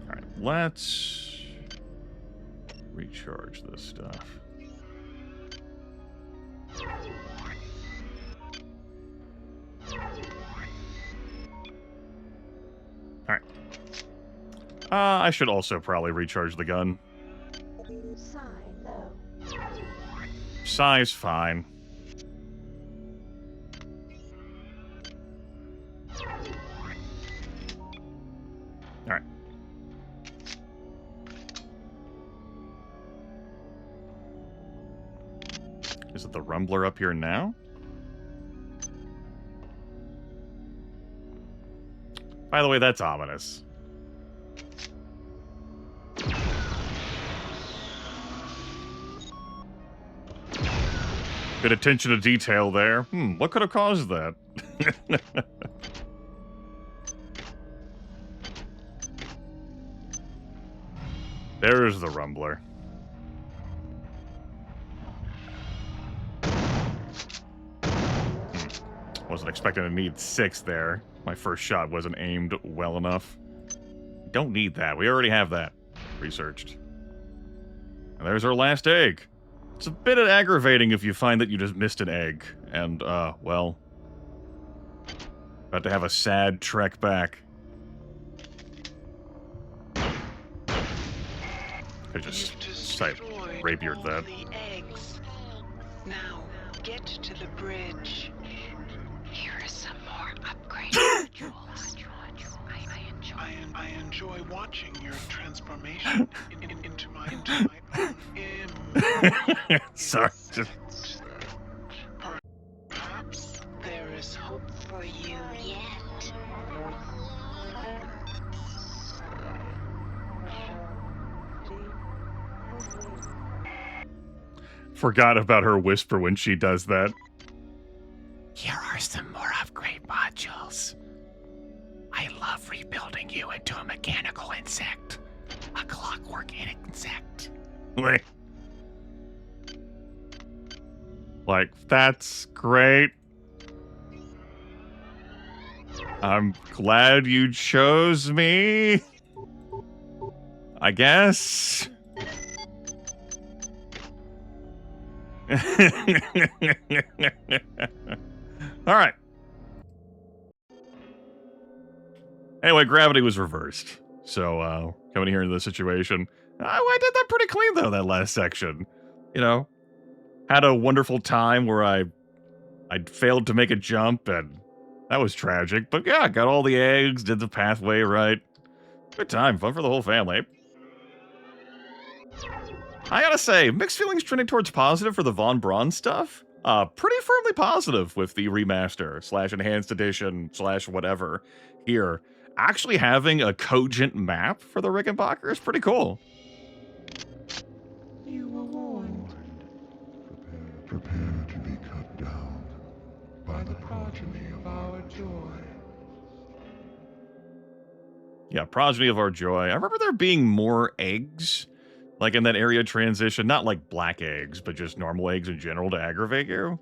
Alright, let's recharge this stuff. Alright. I should also probably recharge the gun. Size fine. Alright. Is it the Rumbler up here now? By the way, that's ominous. Good attention to detail there. What could have caused that? There's the Rumbler. Wasn't expecting to need 6 there. My first shot wasn't aimed well enough. Don't need that. We already have that researched. And there's our last egg. It's a bit aggravating if you find that you just missed an egg. And, well... about to have a sad trek back. I just rapiered that. The eggs. Now, get to the bridge. Here are some more upgrade modules. I enjoy watching your transformation into my own image. Sorry, just... Perhaps there is hope for you yet. Forgot about her whisper when she does that. Here are some more upgrade modules. I love rebuilding you into a mechanical insect. A clockwork insect. Like, that's great. I'm glad you chose me. I guess. Alright. Anyway, gravity was reversed. So, coming here into this situation. I did that pretty clean, though, that last section. You know? Had a wonderful time where I failed to make a jump, and that was tragic. But yeah, got all the eggs, did the pathway right. Good time, fun for the whole family. I gotta say, mixed feelings trending towards positive for the Von Braun stuff. Pretty firmly positive with the remaster / enhanced edition / whatever here. Actually having a cogent map for the Rickenbacker is pretty cool. You were warned. Prepare to be cut down by the progeny of our joy. Yeah, progeny of our joy. I remember there being more eggs, like in that area transition. Not like black eggs, but just normal eggs in general to aggravate you.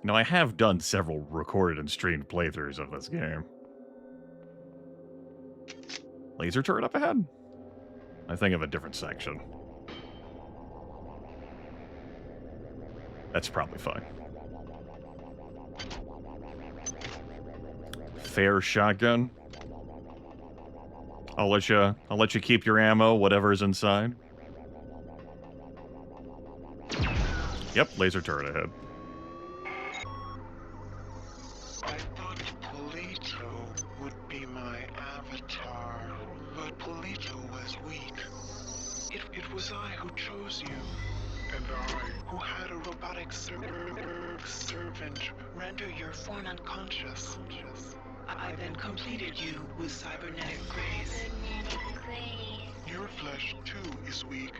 Now, I have done several recorded and streamed playthroughs of this game. Laser turret up ahead? I think of a different section. That's probably fine. Fair shotgun. I'll let you keep your ammo, whatever's inside. Yep, laser turret ahead. I thought Polito would be my avatar, but Polito was weak. It was I who chose you, and I who had a robotic servant render your form unconscious. I then completed you with cybernetic grace. Your flesh, too, is weak.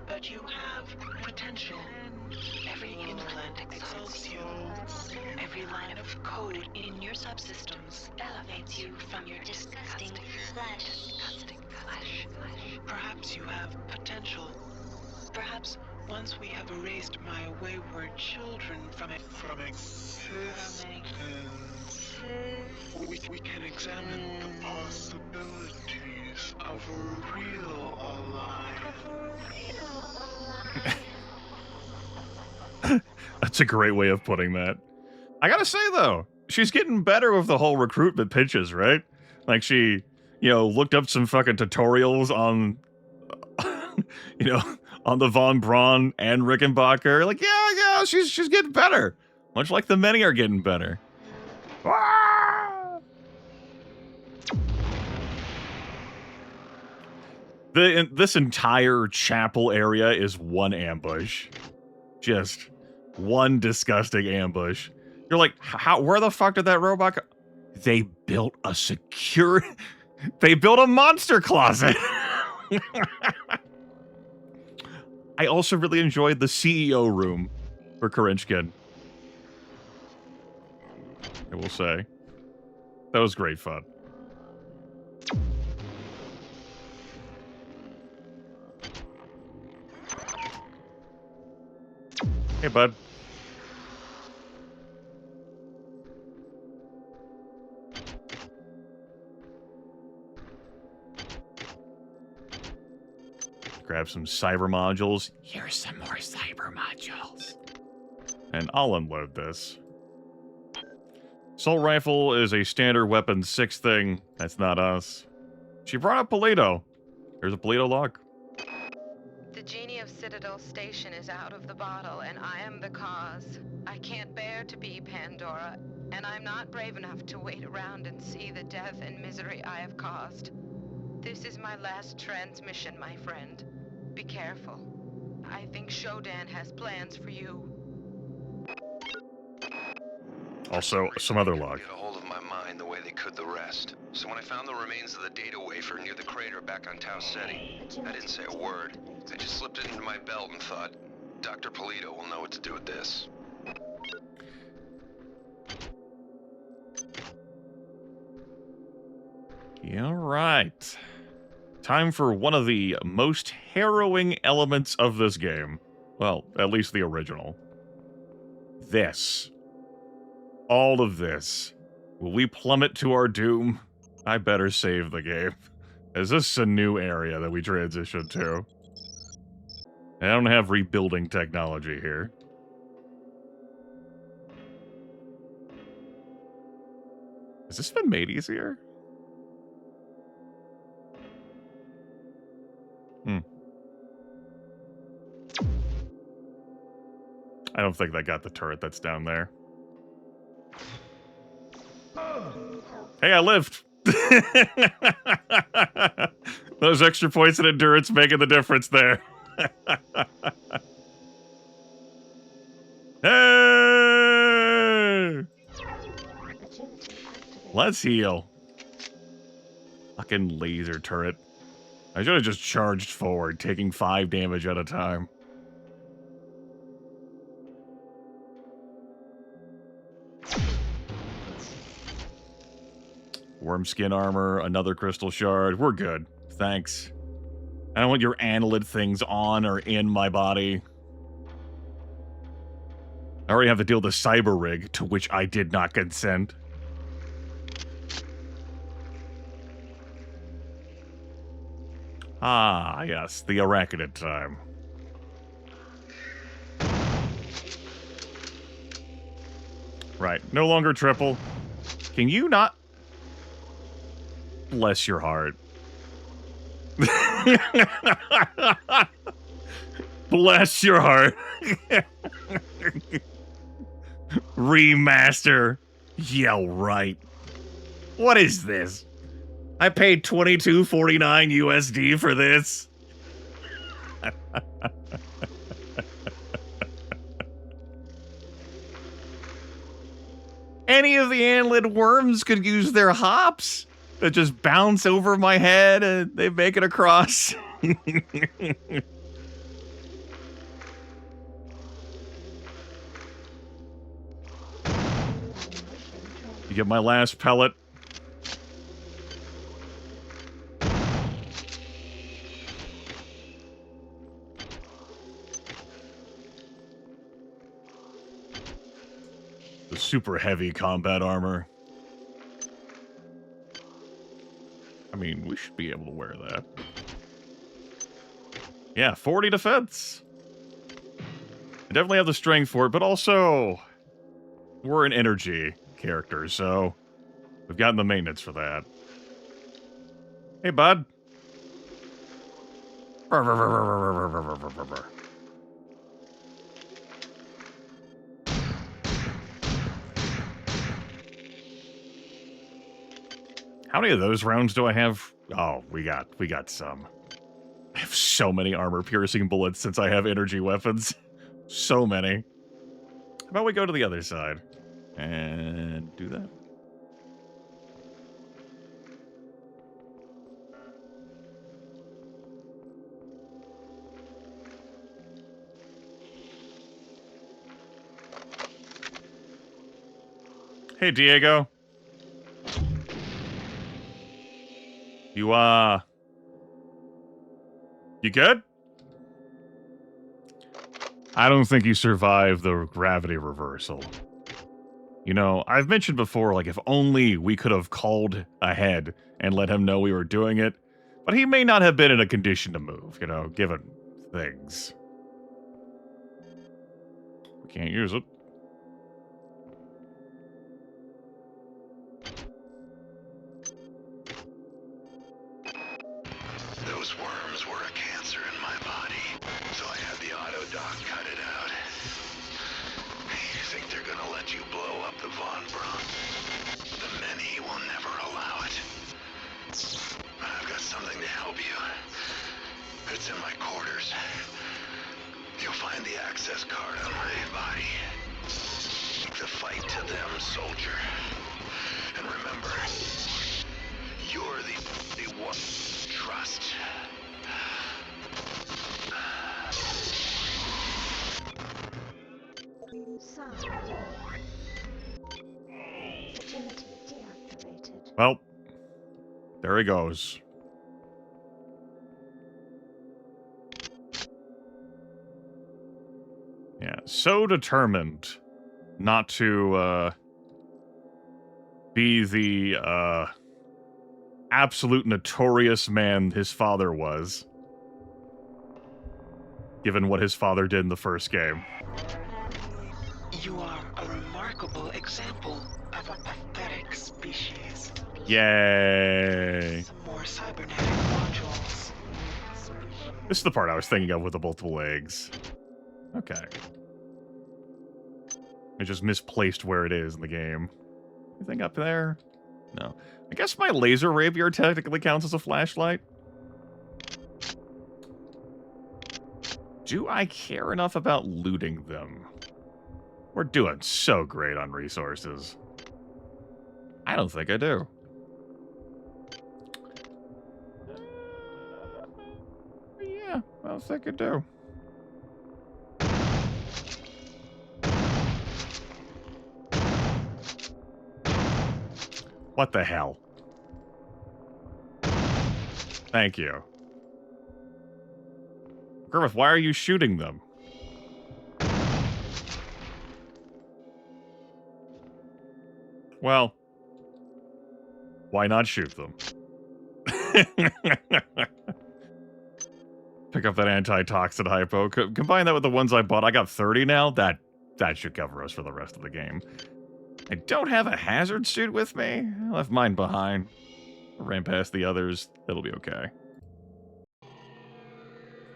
But you have potential. Every implant exalts you. Every line of code in your subsystems elevates you from your disgusting flesh. Perhaps you have potential. Perhaps once we have erased my wayward children from existence, we can examine the possibilities of a real alive. That's a great way of putting that. I gotta say, though, she's getting better with the whole recruitment pitches, right? Like, she, looked up some fucking tutorials on, on the Von Braun and Rickenbacker. Like, yeah, she's getting better. Much like the many are getting better. This entire chapel area is one ambush. Just one disgusting ambush. You're like, where the fuck did that robot go? They built a they built a monster closet. I also really enjoyed the CEO room for Korinchkin. I will say. That was great fun. Hey, bud. Grab some cyber modules. Here's some more cyber modules. And I'll unload this. Assault rifle is a standard weapon 6 thing. That's not us. She brought up Polito. There's a Polito log. The genie of Citadel Station is out of the bottle, and I am the cause. I can't bear to be Pandora, and I'm not brave enough to wait around and see the death and misery I have caused. This is my last transmission, my friend. Be careful. I think Shodan has plans for you. Also, some other log. Get a hold of my mind the way they could the rest. So when I found the remains of the data wafer near the crater back on Tau Ceti, I didn't say a word. I just slipped it into my belt and thought, Dr. Polito will know what to do with this. All right. Time for one of the most harrowing elements of this game. Well, at least the original. This. All of this. Will we plummet to our doom? I better save the game. Is this a new area that we transitioned to? I don't have rebuilding technology here. Has this been made easier? I don't think they got the turret that's down there. Hey, I lived! Those extra points in endurance making the difference there. Hey! Let's heal. Fucking laser turret. I should have just charged forward, taking 5 damage at a time. Worm skin armor, another crystal shard. We're good. Thanks. I don't want your annelid things on or in my body. I already have to deal with the cyber rig, to which I did not consent. Ah, yes, the arachnid time. Right, no longer triple. Can you not? Bless your heart. Bless your heart. Remaster. Yeah, right. What is this? I paid $22.49 USD for this. Any of the annelid worms could use their hops that just bounce over my head and they make it across. You get my last pellet. The super heavy combat armor. I mean, we should be able to wear that. Yeah, 40 defense. I definitely have the strength for it, but also we're an energy character, so we've gotten the maintenance for that. Hey, bud. How many of those rounds do I have? Oh, we got some. I have so many armor-piercing bullets since I have energy weapons. So many. How about we go to the other side and do that? Hey, Diego. You good? I don't think you survived the gravity reversal. You know, I've mentioned before, like, if only we could have called ahead and let him know we were doing it, but he may not have been in a condition to move, you know, given things. We can't use it. Those worms were a cancer in my body, so I had the auto doc cut it out. You think they're gonna let you blow up the Von Braun? The many will never allow it. I've got something to help you. It's in my quarters. You'll find the access card on my body. Take the fight to them, soldier. And remember, you're the one to trust. Agility deactivated. Well, there he goes. Yeah, so determined not to, be the, absolute notorious man his father was. Given what his father did in the first game. You are a remarkable example of a pathetic species. Yay! Some more cybernetic modules. This is the part I was thinking of with the multiple legs. Okay. I just misplaced where it is in the game. Anything up there? No. I guess my laser rapier technically counts as a flashlight. Do I care enough about looting them? We're doing so great on resources. I don't think I do. Yeah, I don't think I do. What the hell? Thank you. Grimith, why are you shooting them? Well, why not shoot them? Pick up that antitoxin hypo. Combine that with the ones I bought. I got 30 now. That should cover us for the rest of the game. I don't have a hazard suit with me. I left mine behind. I ran past the others. It'll be okay.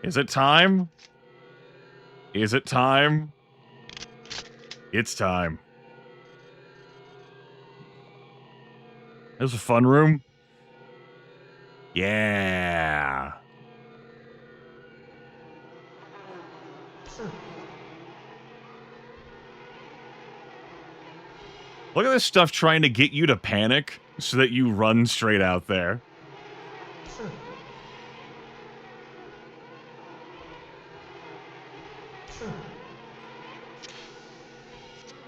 Is it time? Is it time? It's time. There's a fun room. Yeah. Look at this stuff trying to get you to panic so that you run straight out there.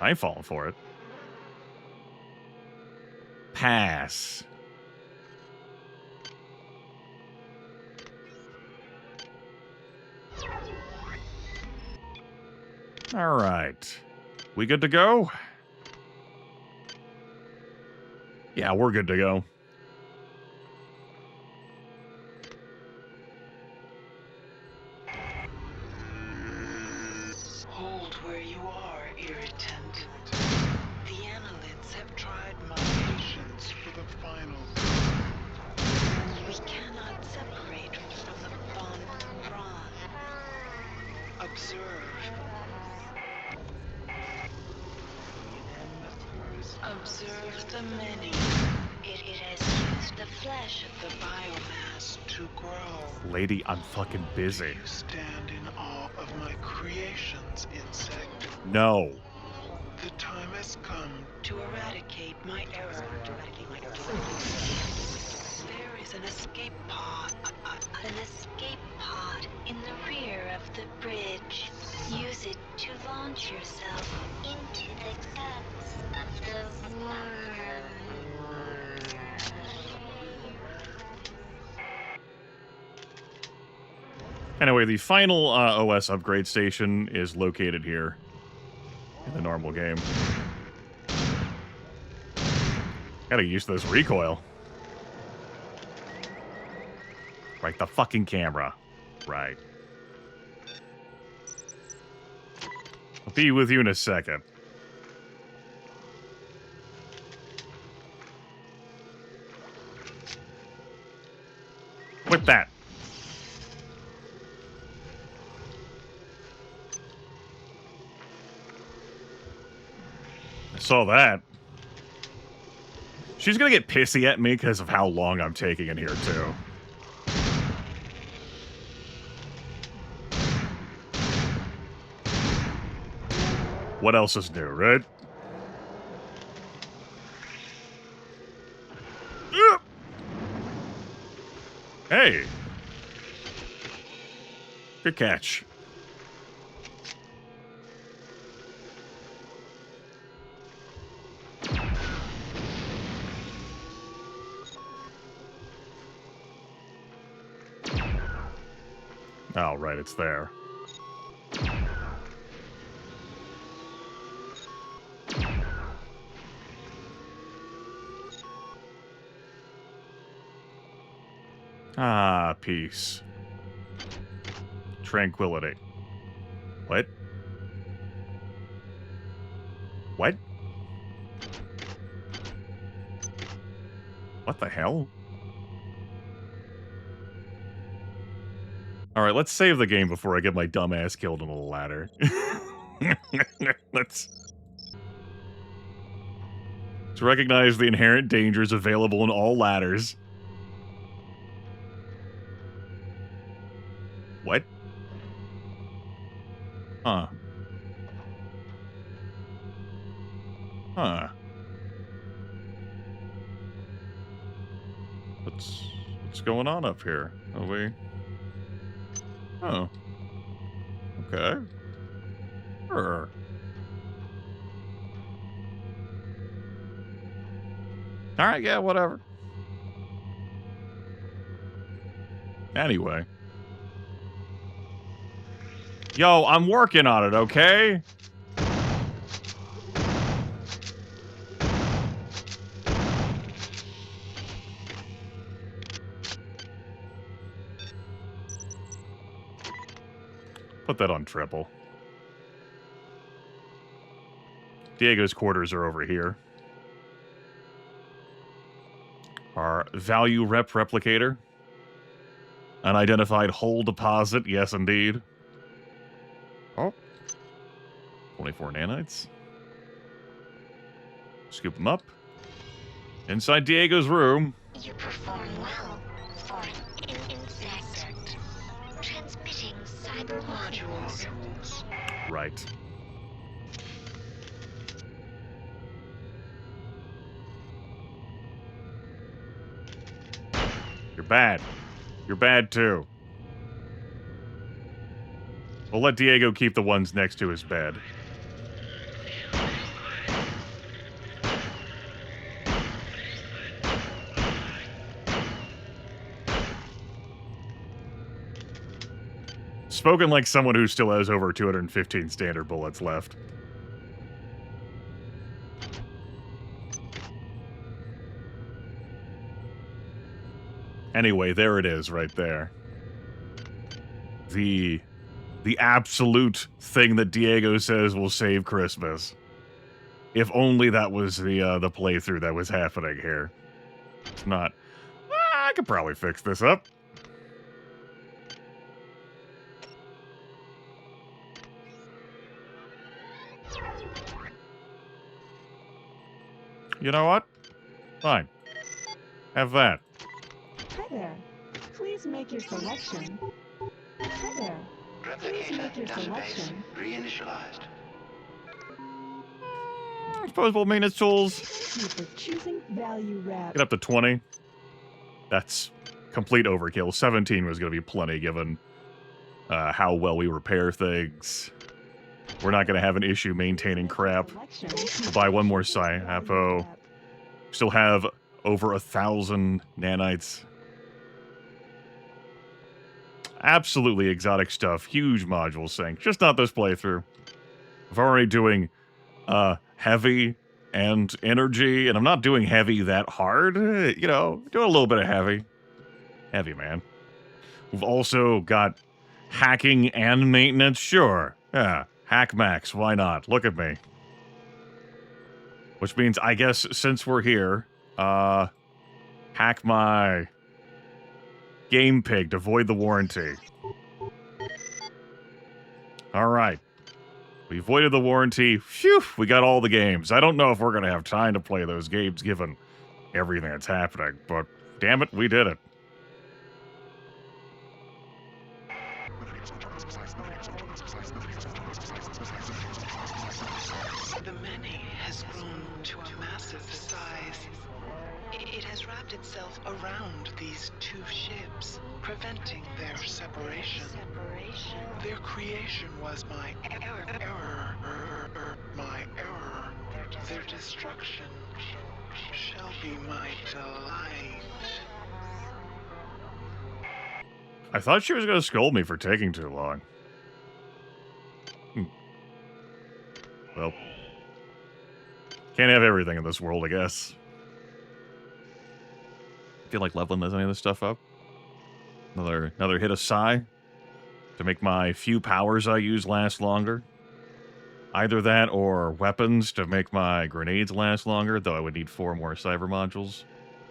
I ain't falling for it. Pass. All right. We good to go? Yeah, we're good to go. Hold where you are, irritant. The annelids have tried my patience for the final. We cannot separate from the bond drawn. Observe. Observe the many. It has used the flesh of The biomass to grow. Lady, I'm fucking busy. You stand in awe of my creations, insect. No. The time has come to eradicate my error. There is an escape pod. an escape pod in the rear of the bridge. Use it to launch yourself into the guts of the worm. Anyway, the final OS upgrade station is located here in the normal game. Gotta get used to this recoil. Right, the fucking camera. Right. I'll be with you in a second. With that. I saw that. She's gonna get pissy at me because of how long I'm taking in here, too. What else is new, right? Hey! Good catch. Oh, right, it's there. Ah, peace. Tranquility. What? What? What the hell? Alright, let's save the game before I get my dumb ass killed on a ladder. Let's recognize the inherent dangers available in all ladders. What? Huh. Huh. What's going on up here? Are we... Oh. Okay. Sure. Alright, yeah, whatever. Anyway. Yo, I'm working on it, okay? Put that on triple. Diego's quarters are over here. Our value rep replicator. Unidentified hole deposit, yes indeed. Oh. 24 nanites. Scoop them up. Inside Diego's room. You perform well for an insect. Transmitting cyber modules. Right. You're bad. You're bad too. We'll let Diego keep the ones next to his bed. Spoken like someone who still has over 215 standard bullets left. Anyway, there it is right there. The absolute thing that Diego says will save Christmas. If only that was the playthrough that was happening here. It's not. I could probably fix this up. You know what? Fine. Have that. Hi there. Please make your selection. Hi there. Please make your selection. Reinitialized. Disposable maintenance tools. Thank you for choosing value wrap. Get up to 20. That's complete overkill. 17 was going to be plenty given how well we repair things. We're not going to have an issue maintaining crap. We'll buy one more Sci-Apo. Still have over 1,000 nanites. Absolutely exotic stuff. Huge module sink. Just not this playthrough. I'm already doing heavy and energy, and I'm not doing heavy that hard. You know, doing a little bit of heavy. Heavy, man. We've also got hacking and maintenance. Sure. Yeah. Hack max. Why not? Look at me. Which means, I guess, since we're here, hack my game pig to void the warranty. Alright. We voided the warranty. Phew, we got all the games. I don't know if we're going to have time to play those games given everything that's happening, but damn it, we did it. The many has grown to a massive size. It has wrapped itself around these two ships, preventing their separation. Their creation was my error. My error. Their destruction shall be my delight. I thought she was going to scold me for taking too long. Well, can't have everything in this world, I guess. Feel like leveling any of this stuff up. Another hit of Psi to make my few powers I use last longer. Either that or weapons to make my grenades last longer, though I would need 4 more cyber modules.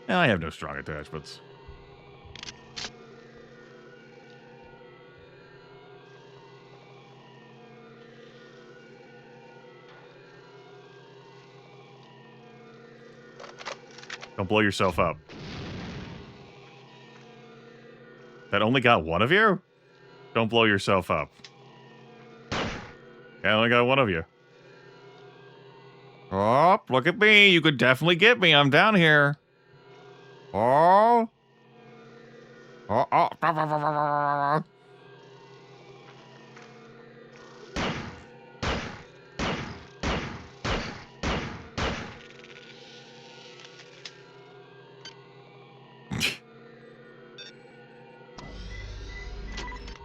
And I have no strong attachments. Don't blow yourself up. That only got one of you? Don't blow yourself up. I only got one of you. Oh, look at me. You could definitely get me. I'm down here. Oh. Oh.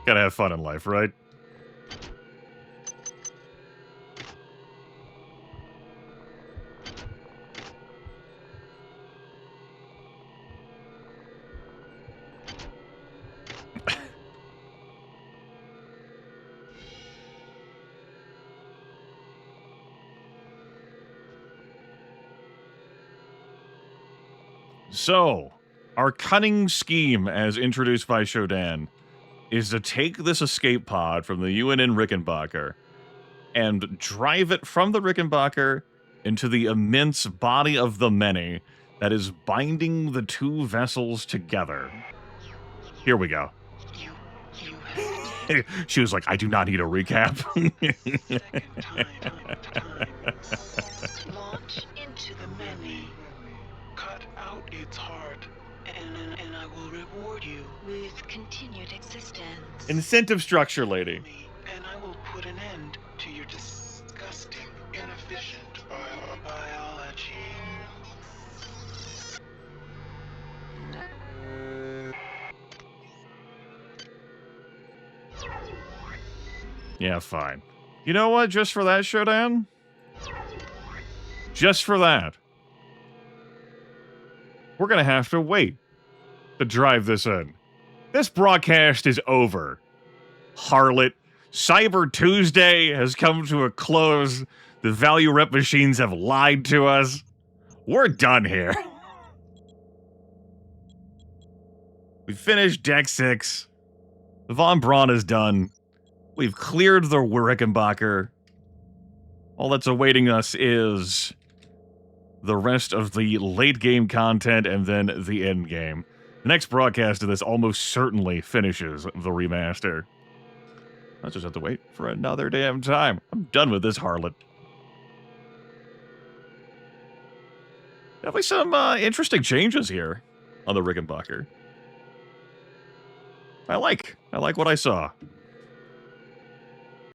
Gotta have fun in life, right? So, our cunning scheme, as introduced by Shodan, is to take this escape pod from the UNN Rickenbacker and drive it from the Rickenbacker into the immense body of the many that is binding the two vessels together. Here we go. She was like, I do not need a recap. Launch into the many. Cut out its heart, and I will reward you with continued existence. Incentive structure, lady. And I will put an end to your disgusting, inefficient biology. Yeah, fine. You know what? Just for that, Shodan? Just for that. We're gonna have to wait to drive this in. This broadcast is over. Harlot. Cyber Tuesday has come to a close. The value rep machines have lied to us. We're done here. We finished Deck 6. Von Braun is done. We've cleared the Rickenbacker. All that's awaiting us is the rest of the late game content and then the end game. The next broadcast of this almost certainly finishes the remaster. I just have to wait for another damn time. I'm done with this harlot. Definitely some interesting changes here on the Rickenbacker. I like what I saw.